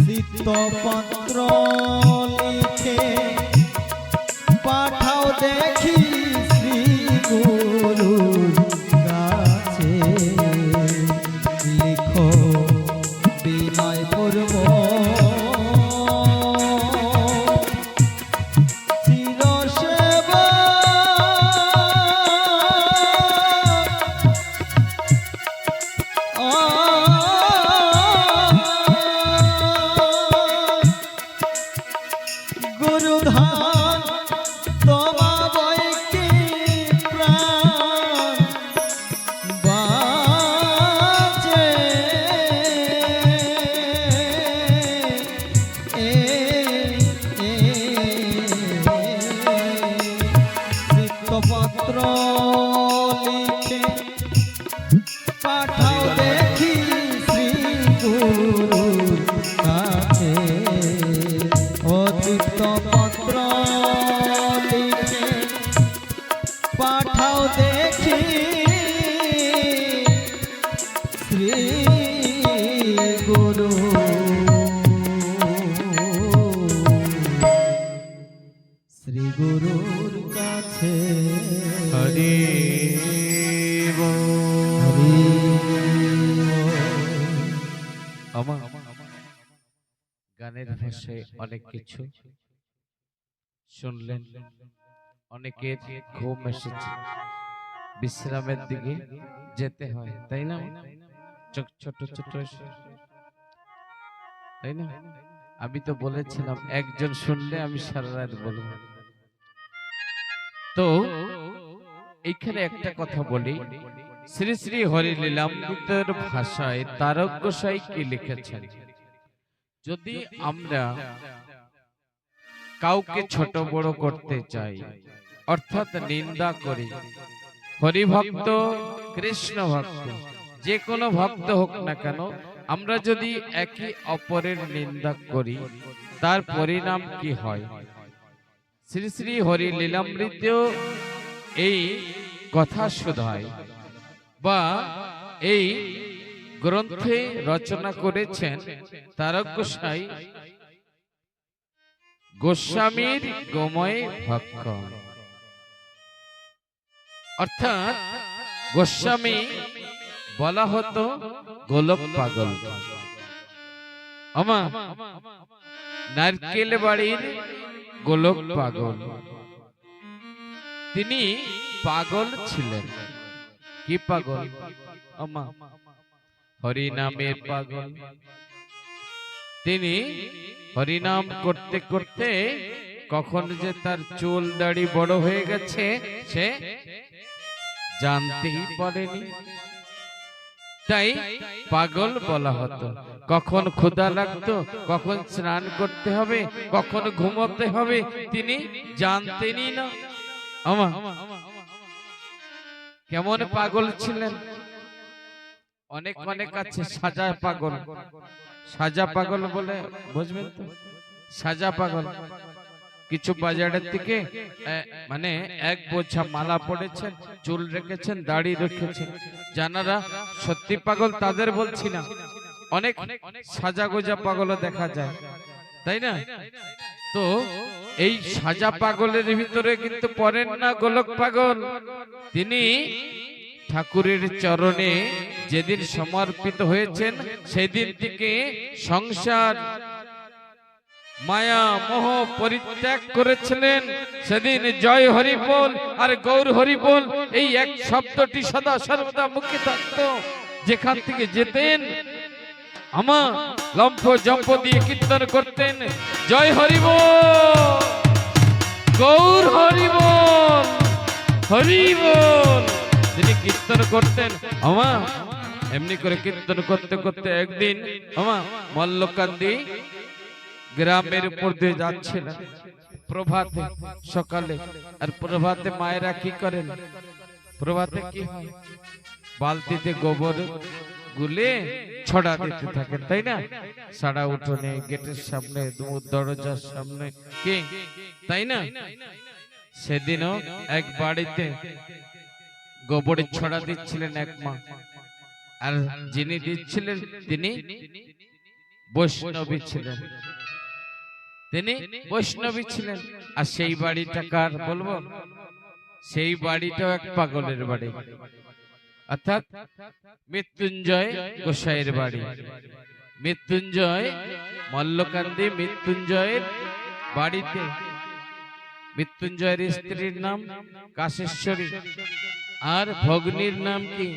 Speaker 2: চিত্তপত্র লিখে পাঠাও দেখি শ্রী গুরুর কাছে লিখো বিনয় পূর্ব চিরসেবা গুরুধান তোমা বৈকি প্রাণ বাঁচে চিত্তপত্র লিখে পাঠাও দেখি শ্রী গুরুর কাছে ও চিত্তপত্র লিখে পাঠাও দেখি শ্রী গুরু শ্রী গুরুর কাছে
Speaker 1: হরি
Speaker 2: হরি
Speaker 1: আমার গানের ভাষায় অনেক কিছু শুনলেন, অনেকের ঘুম এসেছে, বিশ্রামের দিকে যেতে হয়, তাই না? ছোট ছোট তাই না? আমি তো বলেছিলাম একজন শুনলে আমি সারা রাত বলবো। তো এইখানে একটা কথা বলি, শ্রী শ্রী হরি লীলামৃতের ভাষায় তারক গোসাই কি লিখেছেন? যদি আমরা কাউকে ছোট বড় করতে চাই, অর্থাৎ নিন্দা করি, হরিভক্ত কৃষ্ণ ভক্ত যে কোনো ভক্ত হোক না কেন, আমরা যদি একে অপরের নিন্দা করি তার পরিণাম কি হয়? শ্রী শ্রী হরি লীলামৃতেও এই কথা শোধায় বা এই গ্রন্থে রচনা করেছেন তারক গোসাই গোস্বামীর গোময় ভক্ত, অর্থাৎ গোস্বামী বলা হতো গোলক পাগল। আমা নারকেল বাড়ির গোলক পাগল, তিনি পাগল ছিলেন। কি পাগল? আমা হরি নামের পাগল। তিনি হরিনাম করতে করতে কখন যে তার চুল দাড়ি বড় হয়ে গেছে সে জানতেই পারেনি, তাই পাগল বলা হতো। কখন ক্ষুধা লাগতো, কখন স্নান করতে হবে, কখন ঘুমোতে হবে তিনি জানতেনই না। আমা কেমন পাগল ছিলেন? অনেক অনেক আছে সাজা পাগল। সাজা পাগল বলে বুঝবেন তো? সাজা পাগল কিছু বাজারের থেকে মানে এক বোঝা মালা পড়েছেন, চুল রেখেছেন, দাড়ি রেখেছেন, যারা সত্যি পাগল তাদের বলছি না, অনেক সাজা গোজা পাগলও দেখা যায়, তাই না? তো এই সাজা পাগলের ভিতরে কিন্তু পড়েন না গোলক পাগল। তিনি ঠাকুরের চরণে যেদিন সমর্পিত হয়েছেন সেদিন থেকে সংসার মায়া মোহ পরিত্যাগ করেছিলেন। সেদিন জয় হরি বল আর গৌর হরি বল এই এক শব্দটি সদা সর্বদা মুখে থাকত। যেখান থেকে যেতেন আমার লম্ফ জম্প দিয়ে কীর্তন করতেন, জয় হরি বল, গৌর হরি বল, হরি বল। তিনি কীর্তন করতেন। আমার এমনি করে কীর্তন করতে করতে একদিন আমার মল্লকান্দি গ্রামের উপর দিয়ে যাচ্ছিলেন প্রভাতে, সকালে। আর প্রভাতে মায়েরা কি করেন? প্রভাতে কি হয়? বালতিতে গোবর গুলে ছড়া দিতে থাকেন, তাই না? সারা উঠোনে, গেটের সামনে, দরজার সামনে, কি তাই না? সেদিনও এক বাড়িতে গোবরের ছড়া দিচ্ছিলেন এক মা, আর যিনি দিচ্ছিলেন তিনি বৈষ্ণবী ছিলেন। তিনি বৈষ্ণবী ছিলেন। আর সেই বাড়িটা কার বলবো? সেই বাড়িটাও এক পাগলের বাড়ি, অর্থাৎ মৃত্যুঞ্জয় গোসাইয়ের বাড়ি। মৃত্যুঞ্জয় মল্লকান্দি মৃত্যুঞ্জয়ের বাড়িতে। মৃত্যুঞ্জয়ের স্ত্রীর নাম কাশেশ্বরী, আর ভগ্নীর নাম কি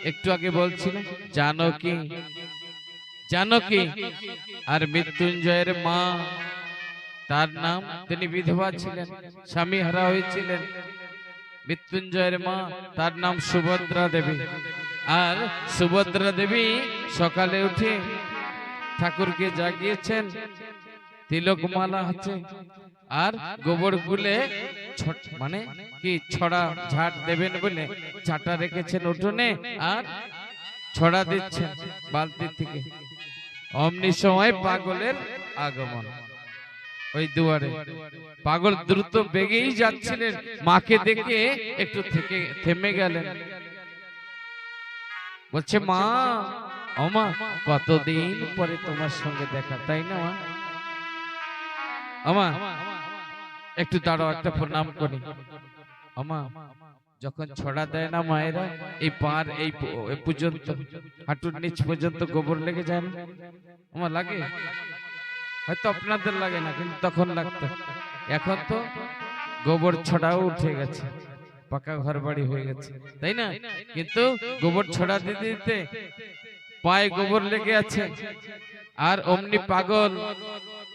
Speaker 1: একটু আগে বলছিলাম? জানকী। জানকী। আর মৃত্যুঞ্জয়ের মা, তার নাম, তিনি বিধবা ছিলেন, স্বামী হারা হয়েছিলেন। মৃত্যুঞ্জয়ের মা, তার নাম সুভদ্রা দেবী। আর সুভদ্রা দেবী সকালে উঠে ঠাকুরকে জাগিয়েছেন, তিলকমালা আছে, আর গোবর গুলে মানে কি ছড়া ঝাড় দেবেন বলে ঝাঁটা রেখেছেন উঠোনে, আর ছড়া দিচ্ছেন বালতি থেকে। অমনি সময় পাগলের আগমন ওই দুয়ারে। পাগল দ্রুত বেগেই যাচ্ছিলেন, মাকে দেখে একটু থেকে থেমে গেলেন। বলছে, মা, ও মা, কতদিন পরে তোমার সঙ্গে দেখা, তাই না মা? আমা একটু দাঁড়াও, একটা প্রণাম করি। আমা যখন ছড়া দেয় না মায়েরা, এই পার এই পর্যন্ত, হাঁটুর নিচ পর্যন্ত গোবর লেগে যায় না? আমার লাগে, হয়তো আপনাদের লাগে না, কিন্তু তখন লাগতো। এখন তো গোবর ছড়াও উঠে গেছে, পাকা ঘর বাড়ি হয়ে গেছে, তাই না? কিন্তু গোবর ছড়া দিতে দিতে পায়ে গোবর লেগে আছে। আর অমনি পাগল,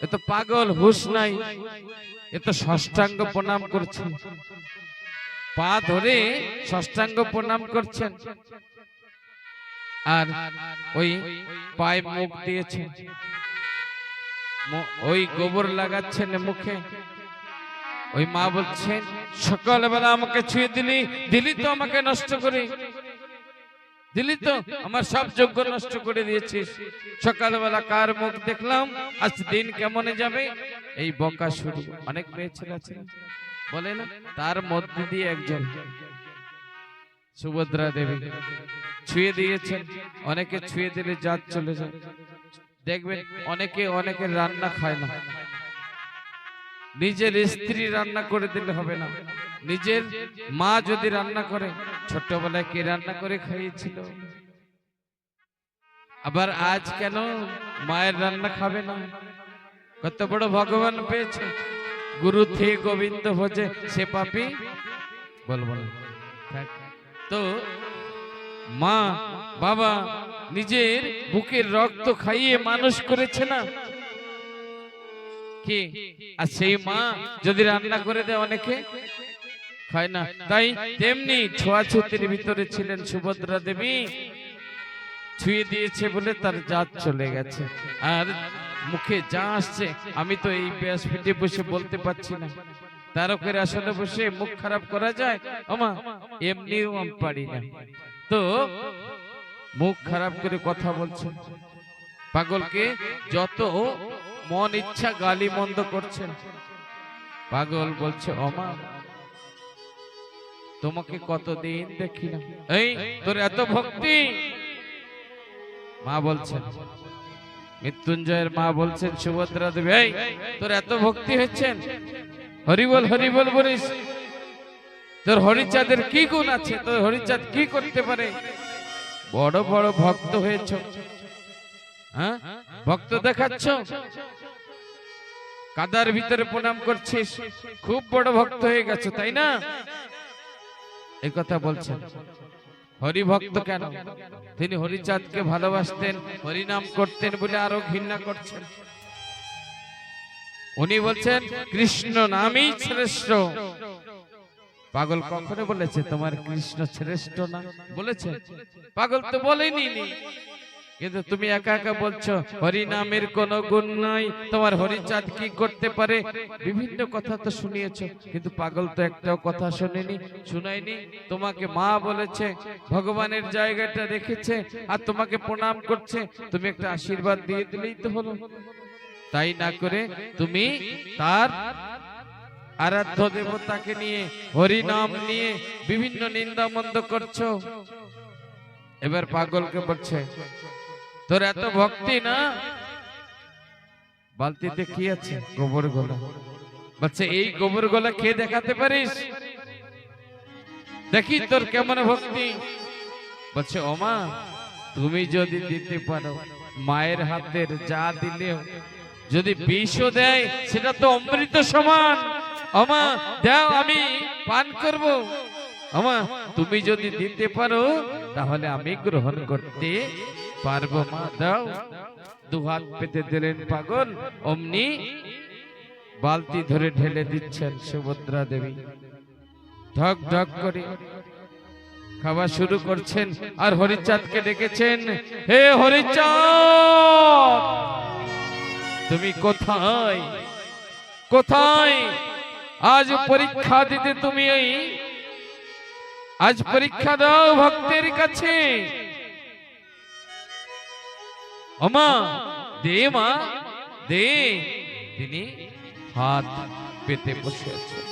Speaker 1: এ তো পাগল, হুশ নাই, এ তো ষষ্ঠাঙ্গ প্রণাম করছে, পা ধরে ষষ্ঠাঙ্গ প্রণাম করছেন। আর ওই পায়ে মুখ দিয়েছে, ওই গোবর লাগাচ্ছেন মুখে। ওই মা বলছেন, সকালবেলা আমাকে ছুঁয়ে দিলি, দিলি তো আমাকে নষ্ট করে, দিলি তো আমার সব যোগ্য নষ্ট করে দিয়েছিস। সকালবেলা কার মুখ দেখলাম, আজ দিন কেমনে যাবে? এই বকা শুরু। অনেক মেয়ে ছেলে আছে বলে না, তার মধ্যে দিয়ে একজন সুভদ্রা দেবী ছুঁয়ে দিয়েছেন। অনেকে ছুঁয়ে দিলে জাত চলে যায়। দেখবেন অনেকে রান্না খায় না, নিজের স্ত্রী রান্না করে দিলে হবে না, নিজের মা যদি রান্না করে, ছোটবেলায় কে রান্না করে খাইয়েছিল, আবার আজ কেন মায়ের রান্না খাবে না? কত বড় ভগবান পেয়েছে, গুরু থে গোবিন্দ ভজে সে পাপী বলবো না। তো মা বাবা নিজের বুকের রক্ত খাইয়ে মানুষ করেছে না কি? আর সেই মা যদি রান্না করে দেয়, অনেকে খায় না। তাই তেমনি ছোঁয়াছুতির ভিতরে ছিলেন সুভদ্রা দেবী, ছুঁয়ে দিয়েছে বলে তার জাত চলে গেছে। আর মুখে যা আসছে, আমি তো এই ব্যাসপীঠে বসে বলতে পারছি না, তারকের আসনে বসে মুখ খারাপ করা যায়? ওমা এমনিও আমি পারি না। তো মুখ খারাপ করে কথা বলছে, পাগলকে যত মন ইচ্ছা গালি মন্দ করছেন। পাগল বলছে, ওমা তোমাকে কতদিন দেখি না, এই তোর এত ভক্তি? মা বলছেন, মৃত্যুঞ্জয়ের মা বলছেন, সুভদ্রা দেবী, এই তোর এত ভক্তি হচ্ছেন, হরিবল হরিবল বলিস, তোর হরিচাঁদের কি গুণ আছে? তোর হরিচাঁদ কি করতে পারে? বড় বড় ভক্ত হয়েছ, হ্যাঁ ভক্ত দেখাচ্ছ, কাদার ভিতরে প্রণাম করছিস, খুব বড় ভক্ত হয়ে গেছো তাই না? এই কথা বলছেন। হরি ভক্ত কেন? তিনি হরিচাঁদকে ভালোবাসতেন, হরিনাম করতেন বলে আরো ঘৃণা করছেন। উনি বলছেন কৃষ্ণ নামই শ্রেষ্ঠ। পাগল কখনো বলেছে তোমার কৃষ্ণ শ্রেষ্ঠ না? বলেছে? পাগল তো বলেনি। কিন্তু তুমি একা একা বলছো হরি নামের কোনো গুণ নাই, তোমার হরিচাঁদ কি করতে পারে? বিভিন্ন কথা তো শুনিয়েছো, কিন্তু পাগল তো একটাও কথা শুনায়নি। তোমাকে মা বলেছে, ভগবানের জায়গাটা রেখেছে, আর তোমাকে প্রণাম করছে, তুমি একটা আশীর্বাদ দিয়ে দিলেই তো হলো। তাই না করে তুমি তার আরাধ্য দেবতাকে নিয়ে, হরি নাম নিয়ে বিভিন্ন নিন্দা মন্দ করছো। এবার পাগলকে বলছে, তোর এত ভক্তি না? বালতিতে কি আছে? গোবর গোলা। বলছে, এই গোবর গোলা খেয়ে দেখাতে পারিস? দেখি তোর কেমন ভক্তি। বলছে, ওমা তুমি যদি দিতে পারো, মায়ের হাতের যা দিলেও যদি বিষও দেয় সেটা তো অমৃত সমান। ওমা দাও, আমি পান করব। ওমা তুমি যদি দিতে পারো তাহলে আমি গ্রহণ করতে পারবো, মা দাও। দুহাত পেতে দিলেন পাগল, অমনি বালতি ধরে ঢেলে দিচ্ছেন সুভদ্রা দেবী। ঢক ঢক করে খাওয়া শুরু করছেন, আর হরিচাঁদকে ডেকেছেন, হে হরিচাঁদ তুমি কোথায়? কোথায়? আজ পরীক্ষা দিতে তুমি আজ পরীক্ষা দাও ভক্তের কাছে। ওমা দে, মা দে। তিনি হাত পেতে বসে আছেন।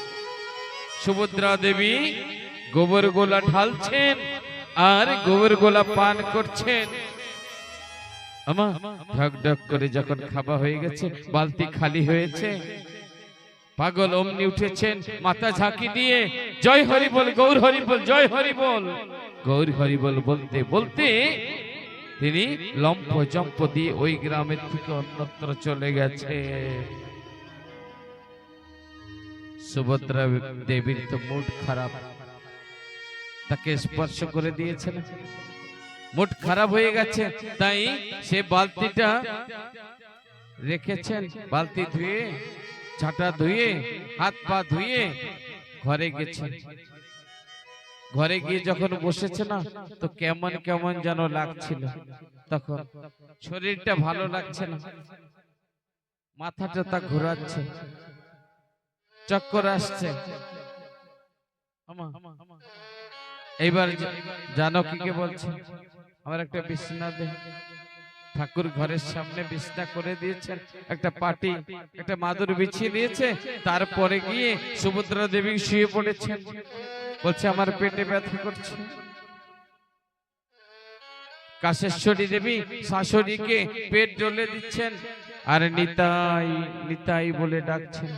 Speaker 1: সুভদ্রা দেবী গোবর গোলা ঢালছেন আর গোবর গোলা পান করছেন। আমা ঢক ঢক করে যখন খাওয়া হয়ে গেছে, বালতি খালি হয়েছে, পাগল অমনি উঠেছেন, মাথা ঝাঁকি দিয়ে জয় হরি বল, গৌর হরি বল, জয় হরি বল, গৌর হরি বল বলতে বলতে তিনি লম্প জম্প দিয়ে ওই গ্রামের থেকে অন্যত্র চলে গেছে। সুভদ্রা দেবীর তো মুড খারাপ, তাকে স্পর্শ করে দিয়েছেন, মুড খারাপ হয়ে গেছে। তাই সে বালতিটা রেখেছেন, বালতি ধুয়ে, ছাটা ধুয়ে, হাত পা ধুয়ে ঘরে গেছেন। ঘরে গিয়ে যখন বসেছে না, তো কেমন কেমন যেন লাগছিল। তখন শরীরটা ভালো লাগছে না, মাথাটা তা ঘোরাচ্ছে, চক্কর আসছে। এইবার জানকীকে বলছে, আমার একটা বিছানা দে। ঠাকুর ঘরের সামনে বিছানা করে দিয়েছেন, একটা পাটি, একটা মাদুর বিছিয়ে দিয়েছে। তারপরে গিয়ে সুভদ্রা দেবী শুয়ে পড়েছেন। বলছে, আমার পেটে ব্যথা করছে। কাশেশ্বরী দেবী শাশুড়িকে পেট জ্বলে দিচ্ছেন, আর নিতাই নিতাই বলে ডাকছেন,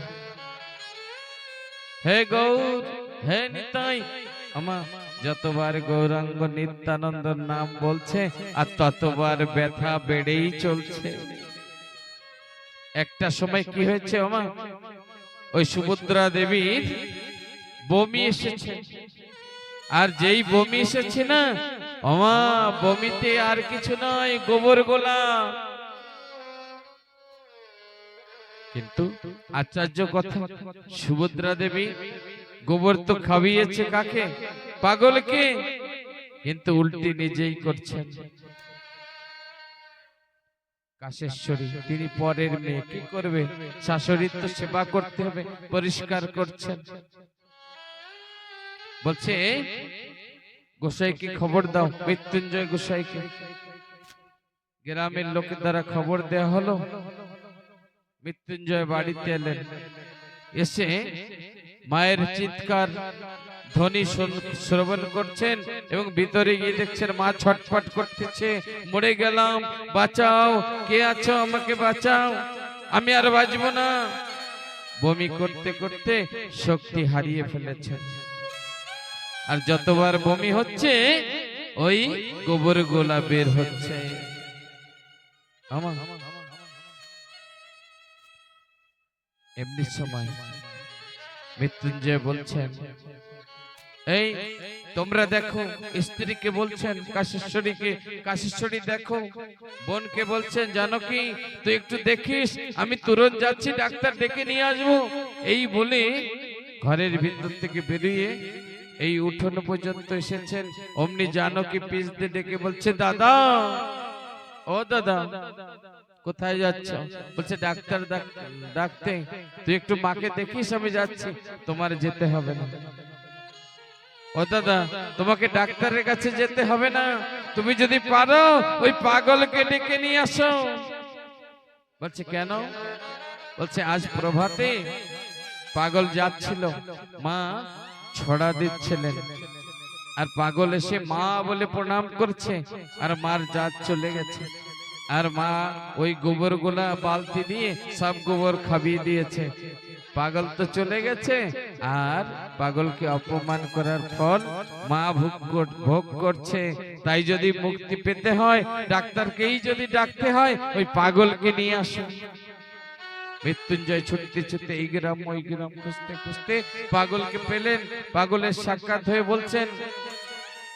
Speaker 1: হে গৌর, হে নিতাই। আমা যতবার গৌরাঙ্গ নিত্যানন্দর নাম বলছে, আর ততবার ব্যথা বেড়েই চলছে। একটা সময় কি হয়েছে আমা, ওই সুভদ্রা দেবীর বমি এসেছে। আর যেই বমি এসেছে না আমা, বমিতে আর কিছু নয়, গোবর গোলা। কিন্তু আশ্চর্য কথা, সুভদ্রা দেবী গোবর তো খাইয়েছে কাকে? পাগলকে, কিন্তু উল্টি নিজেই করছেন। কাশেশ্বরী, তিনি পরের মেয়ে, কি করবে? শাশুড়ির তো সেবা করতে হবে, পরিষ্কার করছেন। বলছে গোসাইকে খবর দাও, মৃত্যুঞ্জয় গোসাইকে। গ্রামের লোকের দ্বারা খবর দেয়া হলো। মৃত্যুঞ্জয় বাড়িতে এলেন, এসে মায়ের চিৎকার ধ্বনি শ্রবণ করছেন এবং ভিতরে গিয়ে দেখছেন মা ছটফট করতেছে, মরে গেলাম, বাঁচাও, কে আছো, আমাকে বাঁচাও, আমি আর বাঁচবো না। বমি করতে করতে শক্তি হারিয়ে ফেলেছেন। আর যতবার বমি হচ্ছে ওই গোবর গোলা বের হচ্ছে। এমনি সময় মৃত্যুঞ্জয় বলছেন, এই তোমরা দেখো, স্ত্রীকে বলছেন, কাশেশ্বরীকে, কাশেশ্বরী দেখো। বোনকে বলছেন, জানো কি, তুই একটু দেখিস, আমি তুরন্ত যাচ্ছি, ডাক্তার ডেকে নিয়ে আসবো। এই বলে ঘরের ভিতর থেকে বেরিয়ে এই উঠোন পর্যন্ত এসেছেন। অমনি জানকী পিছ দিয়ে ডেকে বলছে, দাদা, ও দাদা, কোথায় যাচ্ছ? বলছে ডাক্তার ডাকতে, তুই একটু মাকে দেখিস, আমি যাচ্ছি। তোমার যেতে হবে না। ও দাদা, তোমাকে ডাক্তারের কাছে যেতে হবে না, তুমি যদি পারো ওই পাগলকে ডেকে নিয়ে আসো। বলছে কেন? বলছে আজ প্রভাতে পাগল যাচ্ছিল, মা ছড়া দিচ্ছিলেন, আর পাগল এসে মা বলে প্রণাম করছে, আর মার জাত চলে গেছে। আর মা ওই গোবর গোলা বালতি দিয়ে সব গোবর খাবিয়ে দিয়েছে। পাগল তো চলে গেছে, আর পাগলকে অপমান করার ফল মা ভোগ করছে। তাই যদি মুক্তি পেতে হয়, ডাক্তারকেই যদি ডাকতে হয়, ওই পাগলকে নিয়ে আসো। মৃত্যুঞ্জয় ছুটতে ছুটতে এই গ্রাম ওই গ্রাম খুঁজতে খুঁজতে পাগলকে পেলেন। পাগলের সাক্ষাৎ হয়ে বলছেন,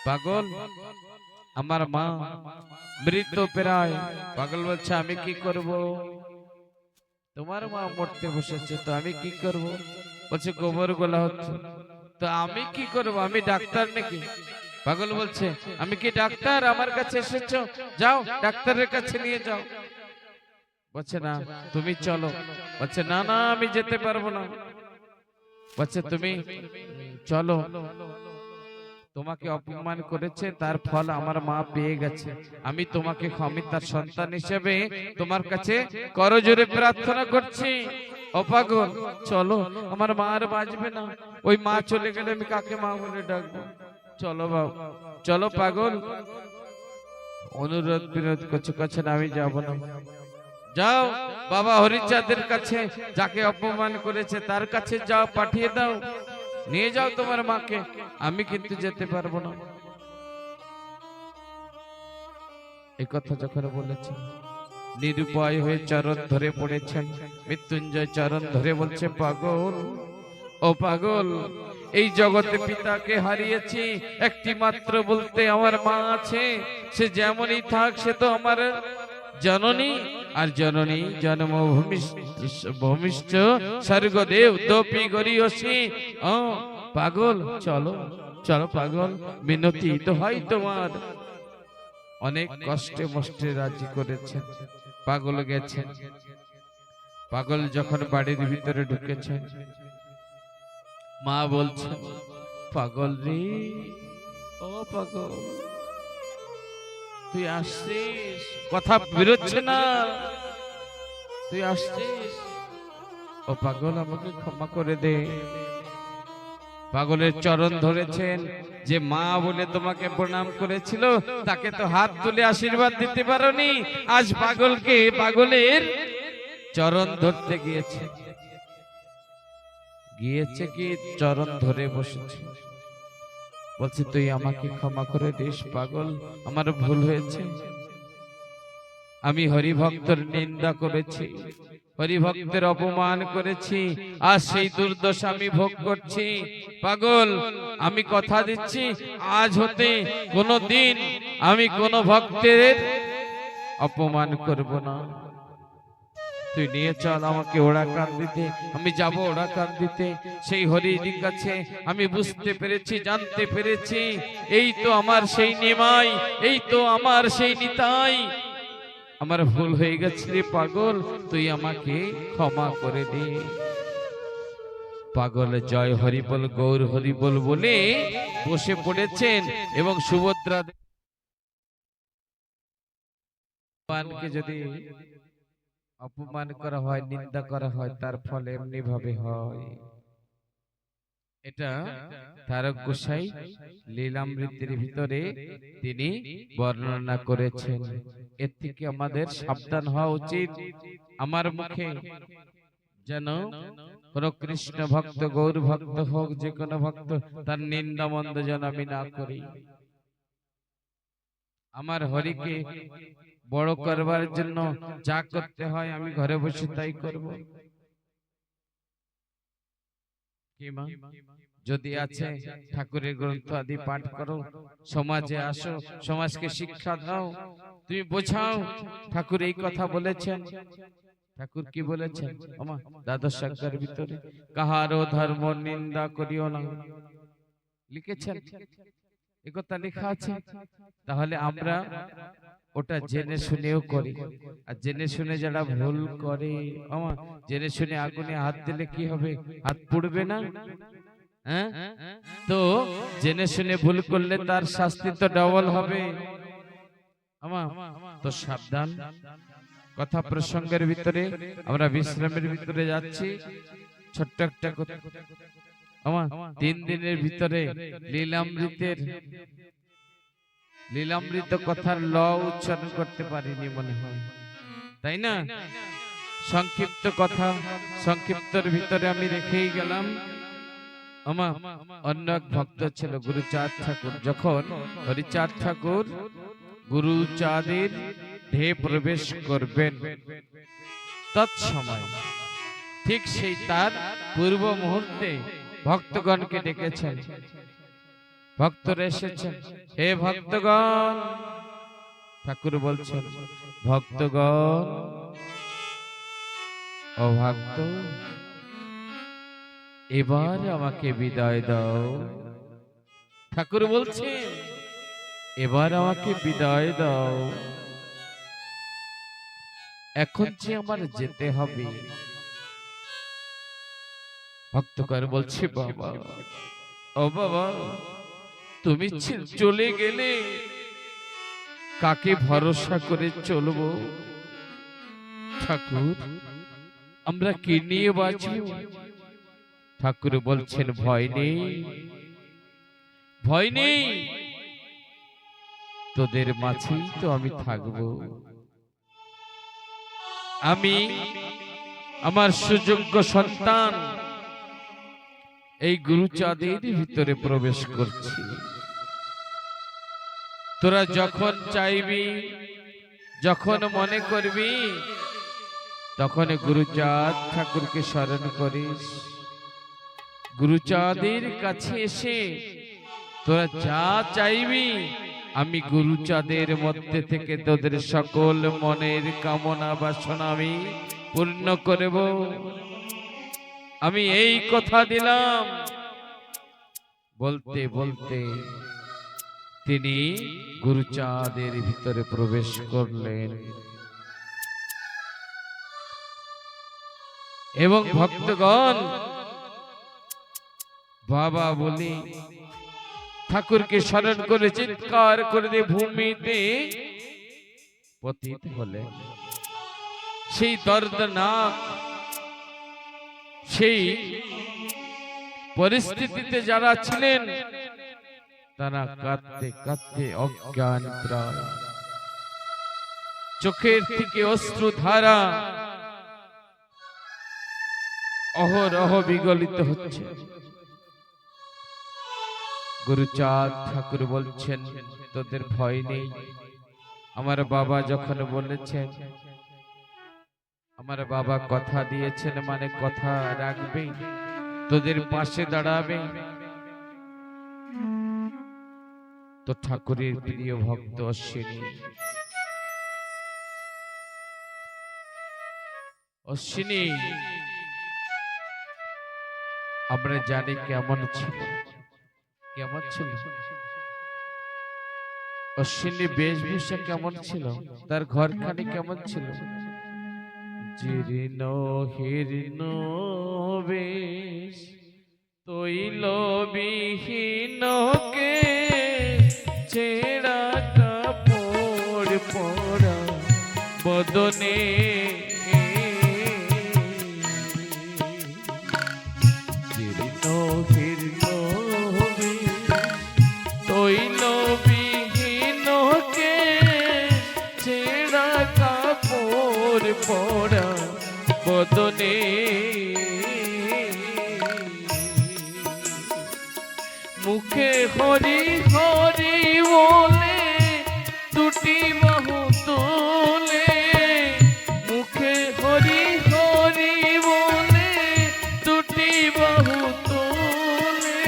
Speaker 1: পাগল, আমার মা মৃত প্রায়। পাগল বলছে, আমি কি করব? তোমার মা মরতে বসেছে, তো আমি কি করব? বলছে গোবর গোলা হচ্ছে, তো আমি কি করব? আমি ডাক্তার নাকি? পাগল বলছে, আমি কি ডাক্তার? আমার কাছে এসেছো, যাও ডাক্তারের কাছে নিয়ে যাও। বলছে না, তুমি চলো। বলছে না না, আমি যেতে পারবো না। বলছে তুমি চলো, তোমাকে অপমান করেছে, তার ফল আমার মা পেয়ে গেছে। আমি তোমাকে তার সন্তান হিসেবে তোমার কাছে করজোরে প্রার্থনা করছি। ও পাগল, চলো, আমার মা আর বাঁচবে না। ওই মা চলে গেলে আমি কাকে মা বলে ডাকবো? চলো বাবু, চলো। পাগল অনুরোধ বিরোধ করছে, আমি যাব না। যাও বাবা হরিচাঁদের কাছে, যাকে অপমান করেছে তার কাছে যাও, পাঠিয়ে দাও, নিয়ে যাও তোমার মাকে, আমি কিন্তু যেতে পারবো না। এই কথা যখন বলেছে, নিরুপায় হয়ে চরণ ধরে পড়েছেন। মৃত্যুঞ্জয় চরণ ধরে বলছে, পাগল, ও পাগল, এই জগতে পিতাকে হারিয়েছি, একটি মাত্র বলতে আমার মা আছে। সে যেমনই থাক, সে তো আমার জননী, আর জননী জন্মভূমিষ্ঠ স্বর্গদেব দপি গরিয়সী। ও পাগল, চলো চলো পাগল, মিনতি তো হয় তোমার। অনেক কষ্টে মষ্টে রাজি করেছেন, পাগল গেছেন। পাগল যখন বাড়ির ভিতরে ঢুকেছেন, মা বলছে, পাগল রে, ও পাগল, তুই আসছিস, কথা বেরোচ্ছে না, তুই আসছিস। ও পাগল, আমাকে ক্ষমা করে দে। পাগলের চরণ ধরেছেন, যে মা বলে তোমাকে প্রণাম করেছিল, তাকে তো হাত তুলে আশীর্বাদ দিতে পারোনি। আজ পাগলকে, পাগলের চরণ ধরতে গিয়েছে কি চরণ ধরে বসেছে। বলছে, তুই আমাকে ক্ষমা করে দিস পাগল, আমার ভুল হয়েছে। আমি হরিভক্তের নিন্দা করেছি, হরিভক্তের অপমান করেছি, আর সেই দুর্দশা আমি ভোগ করছি। পাগল, আমি কথা দিচ্ছি, আজ হতে কোনদিন আমি কোন ভক্তের অপমান করব না। তুই নিয়ে চল আমাকে ওড়াকান্দিতে, আমি যাব ওড়াকান্দিতে। সেই হরির কাছে আমি বুঝতে পেরেছি, জানতে পেরেছি, এই তো আমার সেই নিমাই, এই তো আমার সেই নিতাই। আমার ভুল হয়ে গেছে রে পাগল, তুই আমাকে ক্ষমা করে দে। পাগল জয় হরি বল, গৌর হরি বল বলে বসে পড়েছেন এবং সুভদ্রা ভগবানকে যদি অপমান করা হয়, নিন্দা করা হয়, তার ফল এমনি ভাবে হয়। এটা তারক গোসাই লীলামৃতের ভিতরে তিনি বর্ণনা করেছেন। এর থেকে আমাদের সাবধান হওয়া উচিত। আমার মুখে যেন কোন কৃষ্ণ ভক্ত, গৌর ভক্ত হোক, যে কোনো ভক্ত, তার নিন্দা মন্দ যেন আমি না করি। আমার হরিকে বড় করবার জন্য যা করতে হয় আমি ঘরে বসে তাই করব। কি মা? যদি আছে ঠাকুরের গ্রন্থ আদি পাঠ করো, সমাজে আসো, সমাজকে শিক্ষা দাও, তুমি বোঝাও ঠাকুর এই কথা বলেছেন। ঠাকুর কি বলেছেন? আমা দ্বাদশ সর্গের ভিতরে কাহারও ধর্ম নিন্দা করিও না লিখেছেন, এ কথা লেখা আছে। তাহলে আমরা ওটা জেনে শুনেও করি। আর জেনে শুনে যারা ভুল করে, আমা জেনে শুনে আগুনে হাত দিলে কি হবে? হাত পুড়বে না? হ্যাঁ, তো জেনে শুনে ভুল করলে তার শাস্তি তো ডবল হবে। আমা তো সাবধান। কথা প্রসঙ্গের ভিতরে আমরা বিশ্রামের ভিতরে যাচ্ছি। ছোট্ট একটা কথা, আমার 3 দিনের ভিতরে লীলামৃত কথার ল উচ্চারণ করতে পারিনি মনে হয়, তাই না? সংক্ষিপ্ত কথা, সংক্ষিপ্তর ভিতরে আমি রেখেই গেলাম। আমার অন্য এক ভক্ত ছিল গুরুচাঁদ ঠাকুর। যখন হরিচাঁদ ঠাকুর গুরুচাঁদের দেহে প্রবেশ করবেন, তৎসময় ঠিক সেই তার পূর্ব মুহূর্তে ভক্তগণকে ডেকেছেন। ভক্তরা এসেছেন, হে ভক্তগণ। ঠাকুর বলছেন, ভক্তগণ, ও ভক্ত, এবার আমাকে বিদায় দাও। ঠাকুর বলছেন, এবার আমাকে বিদায় দাও। এখন যে আমার যেতে হবে। ভক্তগণ বলছে, বাবা, ও বাবা, তুমি চলে গেলে কাকে ভরসা করে চলবো? ঠাকুর, আমরা কি নিয়ে বাঁচব? ঠাকুর বলছেন, ভয় নেই, ভয় নেই, তোদের মাঝেই তো আমি থাকব। আমি আমার সুযোগ্য সন্তান এই গুরুচাঁদের ভিতরে প্রবেশ করছি। তোরা যখন চাইবি, যখন মনে করবি, তখন গুরুচাঁদ ঠাকুরকে স্মরণ করিস। গুরুচাঁদের কাছে এসে তোরা যা চাইবি, আমি গুরুচাঁদের মধ্যে থেকে তোদের সকল মনের কামনা বাসনা আমি পূর্ণ করব। আমি এই কথা দিলাম। বলতে বলতে তিনি গুরুচাঁদের ভিতরে প্রবেশ করলেন এবং ভক্তগণ বাবা বলে ঠাকুরকে স্মরণ করে চিৎকার করে দিয়ে ভূমিতে পতিত হলেন। সেই দর্দনাক সেই পরিস্থিতিতে যারা ছিলেন, তারা কাঁদতে কাঁদতে অজ্ঞান প্রায়, চোখের থেকে অশ্রু ধারা অহরহ বিগলিত হচ্ছে। গুরুচাঁদ ঠাকুর বলছেন, তোদের ভয় নেই। আমার বাবা যখন বলেছেন, আমার বাবা কথা দিয়েছেন, মানে কথা রাখবে, তোদের পাশে দাঁড়াবে। তো ঠাকুরের প্রিয় ভক্ত অশ্বিনী, অশ্বিনী আমরা জানি কেমন ছিল, কেমন ছিল। অশ্বিনী বেশভূষা কেমন ছিল, তার ঘরখানি কেমন ছিল? জীর্ণ হীর্ণ বেশ তৈল বিহীন কে ছেঁড়া কাপড় পরা বদনে জীর্ণ হীর্ণ বেশ তৈল বিহীন কে ছেঁড়া কাপড় পরা বদনে মুখে হরি হরি বলে দুটি বাহু তোলে, মুখে হরি হরি বলে দুটি বাহু তোলে,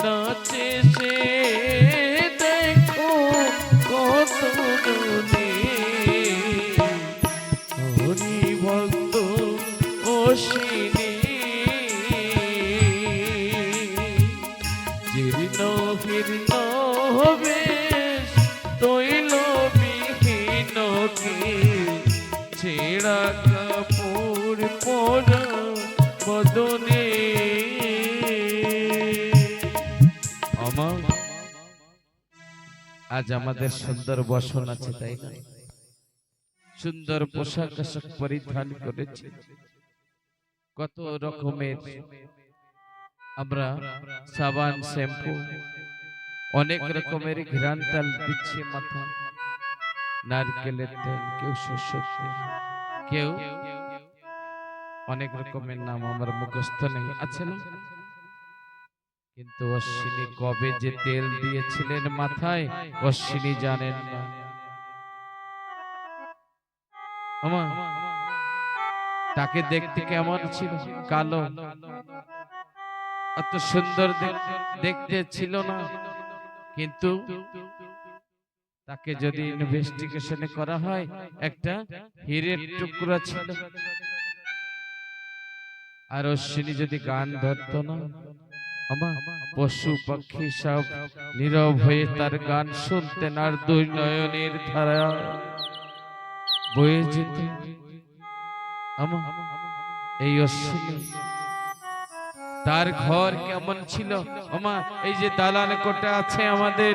Speaker 1: নাচে সে দেখো কত গুণে। হরি ভক্ত অশ্বিনী জীর্ণ হীর্ণ বেশ তৈল বিহীন কে ছেঁড়া কাপড় পরা বদনে। আজ আমাদের সুন্দর বসন আছে, তাই না? সুন্দর পোশাক আশাক পরিধান করেছে, কত রকমের আমরা সাবান শ্যাম্পু অনেক রকমের ঘ্রাণ তেল দিচ্ছে মাথা, নারকেলের তেল, কেউ সরষের তেল, কেউ অনেক রকমের নাম আমার মুখস্থ নেই, আছে না? কিন্তু অশ্বিনী কবে যে তেল দিয়েছিলেন মাথায় অশ্বিনী জানেন না। তাকে দেখতে কেমন ছিল? কালো, এত সুন্দর দেখতে ছিল না, কিন্তু তাকে যদি ইনভেস্টিগেশন করা হয় একটা হীরের টুকরা ছিল। আর অশ্বিনী যদি গান ধরতো না, পশু পাখি সব নীরব হয়ে তার গান শুনতেন, আর দুই নয়নের ধারা বয়ে যেত। এই অশ্বিনী তার ঘর কেমন ছিল? এই যে দালান কোঠা আছে আমাদের,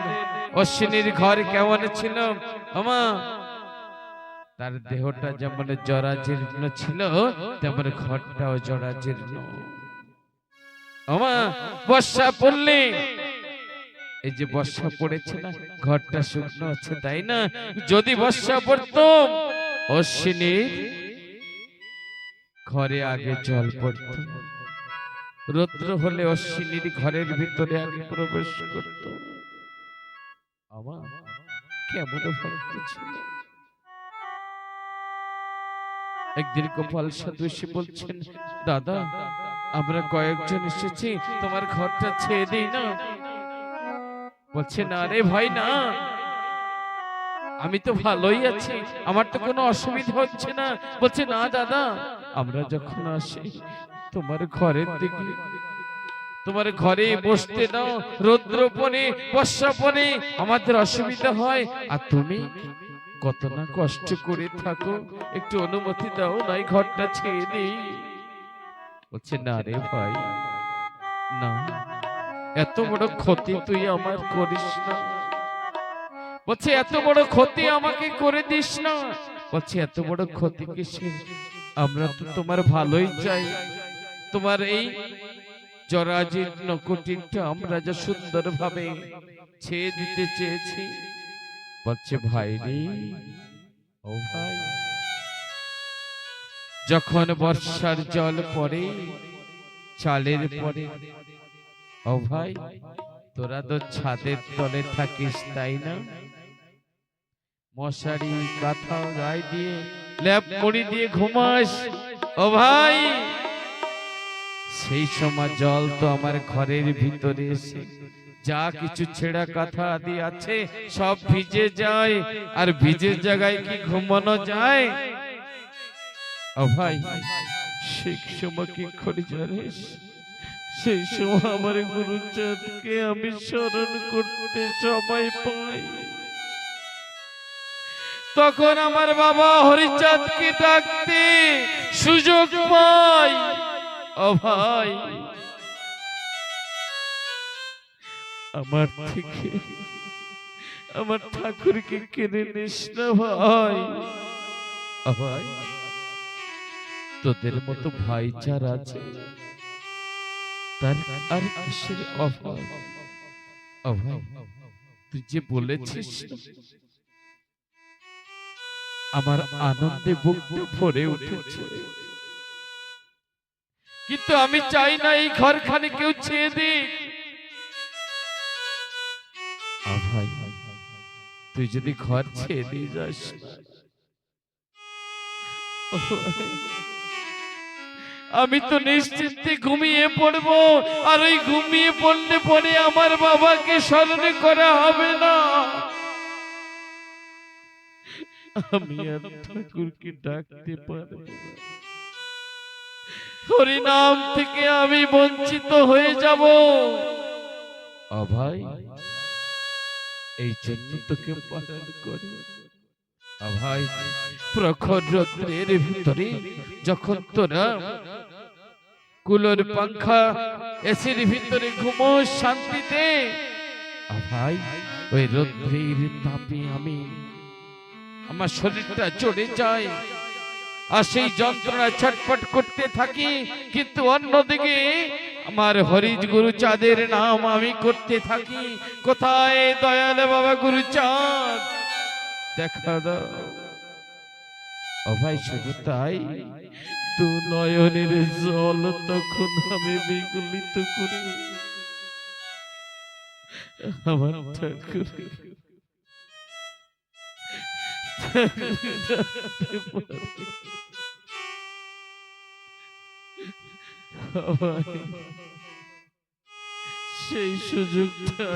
Speaker 1: অশ্বিনীর ঘর কেমন ছিল? তার দেহটা যেমন জরাজীর্ণ ছিল, তেমন ঘরটাও জরাজীর্ণ। বর্ষা পড়লে, এই যে বর্ষা পড়েছে না, ঘরটা শুকনো আছে, তাই না? যদি বর্ষা পড়তো অশ্বিনীর ঘরে আগে জল পড়ত, রৌদ্র হলে অশ্বিনীর ঘরের ভিতরে আগে প্রবেশ করত। কেমন ভক্ত ছিল! একদিন গোপাল সাধু এসে বলছেন, দাদা আমরা কয়েকজন এসেছি, তোমার ঘরটা ছেড়ে দিই না? বলছে, না রে ভাই না, আমি তো ভালোই আছি, আমার তো কোনো অসুবিধা হচ্ছে না। বলছে, না দাদা, আমরা যখন আসি তোমার ঘরের দিকে, তোমার ঘরে বসতে দাও, রৌদ্রপনে বর্ষাপনে আমাদের অসুবিধা হয়, আর তুমি কত না কষ্ট করে থাকো, একটু অনুমতি দাও, নাই ঘরটা ছেড়ে দিই। বলছে, না রে ভাই না, এত বড় ক্ষতি তুই আমার করিস না। বলছে, এত বড় ক্ষতি আমাকে করে দিস না। বলছে, এত বড় ক্ষতি কিসের? আমরা তো তোমার ভালোই চাই, তোমার এই জরাজীর্ণ কুটিরটা আমরা যা সুন্দর ভাবে ছেড়ে দিতে চেয়েছি। বলছে, ভাই রে, ও ভাই, যখন বর্ষার জল পড়ে চালের পরে, ও ভাই তোরা তো ছাদের তলে থাকিস, তাই না? মশারি কাঁথা গায়ে দিয়ে লেপ মুড়ি দিয়ে ঘুমাস, ও ভাই সেই সময় জল তো আমার ঘরের ভিতরে এসে যা কিছু ছেঁড়া কাঁথা আদি আছে সব ভিজে যায়, আর ভিজে জায়গায় কি ঘুমানো যায়? ও ভাই সেই সময় কি করে জানিস? সেই সময় আমার গুরুচাঁদকে আমি স্মরণ করতে সময় পাই, তখন আমার বাবা হরিচাঁদকে ডাকতে সুযোগ পাই। ও ভাই, আমার থেকে আমার ঠাকুরকে কেড়ে নিস না ভাই। ও ভাই, তোদের মতো ভাই যার আছে তার আর কিসের অভাব। ও ভাই, তুই যে বলেছিস আমার আনন্দে বুকটা ভরে উঠেছে, কিন্তু আমি চাই না এই ঘরখানে কেউ ছেয়ে দিক। ভাই, তুই যদি ঘর ছেয়ে দিয়ে যাস, আমি তো নিশ্চিন্তে ঘুমিয়ে পড়বো, আর ওই ঘুমিয়ে পড়লে পরে আমার বাবাকে স্মরণ করা হবে না। আমি আর ঠাকুরকে ডাকতে পারবো না, হরিনাম থেকে আমি বঞ্চিত হয়ে যাব। ভাই, এই জন্য তোকে পালন করি। ভাই, প্রখর রৌদ্রের ভিতরে যখন তোরা কুলোর পাংখা এসির ভিতরে ঘুমোস শান্তিতে, ভাই ওই রৌদ্রের তাপে আমি আমার শরীরটা চড়ে যায়, আর সেই যন্ত্রণা ছটফট করতে থাকি, কিন্তু অন্যদিকে আমার হরি গুরুচাঁদের নাম আমি করতে থাকি। কোথায় দয়াল বাবা গুরুচাঁদ, দেখা দাও। ও ভাই, শুধু তাই, দু নয়নের জল তখন আমি বিগলিত করি আমার ঠাকুর। সেই সুযোগটা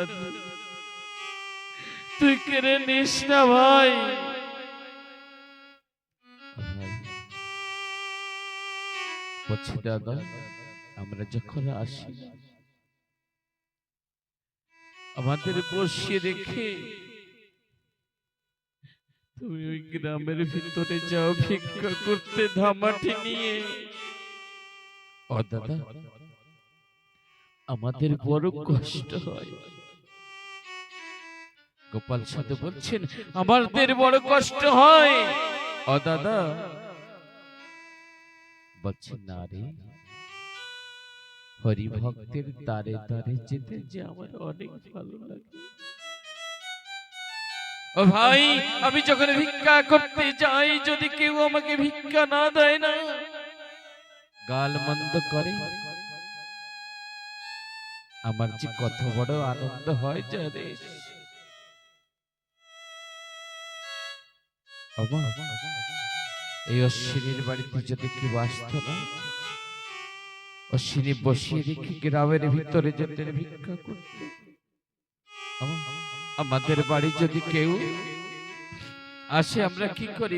Speaker 1: তুই কেড়ে নিস না ভাই। বলছি দাদা, আমরা যখন আসি আমাদের বসিয়ে রেখে তুমি ওই গ্রামের ভিতরে যাও ভিক্ষা করতে ধামাটি নিয়ে। ও দাদা, আমাদের বড় কষ্ট হয়। গোপাল সাধু বলছেন আমাদের বড় কষ্ট হয়। ও দাদা, বলছেন না রে, হরি ভক্তের দ্বারে দ্বারে যেতে যে আমার অনেক ভালো লাগে। ও ভাই, আমি যখন ভিক্ষা করতে যাই, যদি কেউ আমাকে ভিক্ষা না দেয় না, গাল মন্দ করে, আমার যে কত বড় আনন্দ হয় জানিস। এই অশ্বিনীর বাড়িতে যদি কেউ আসতো না, অশ্বিনী বসিয়ে রেখে গ্রামের ভিতরে যেতে ভিক্ষা করতে, আমাদের বাড়ি যদি কেউ আসে, আমরা কি করি?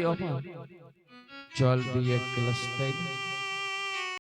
Speaker 1: জল দিয়ে এক গ্লাস দেয়,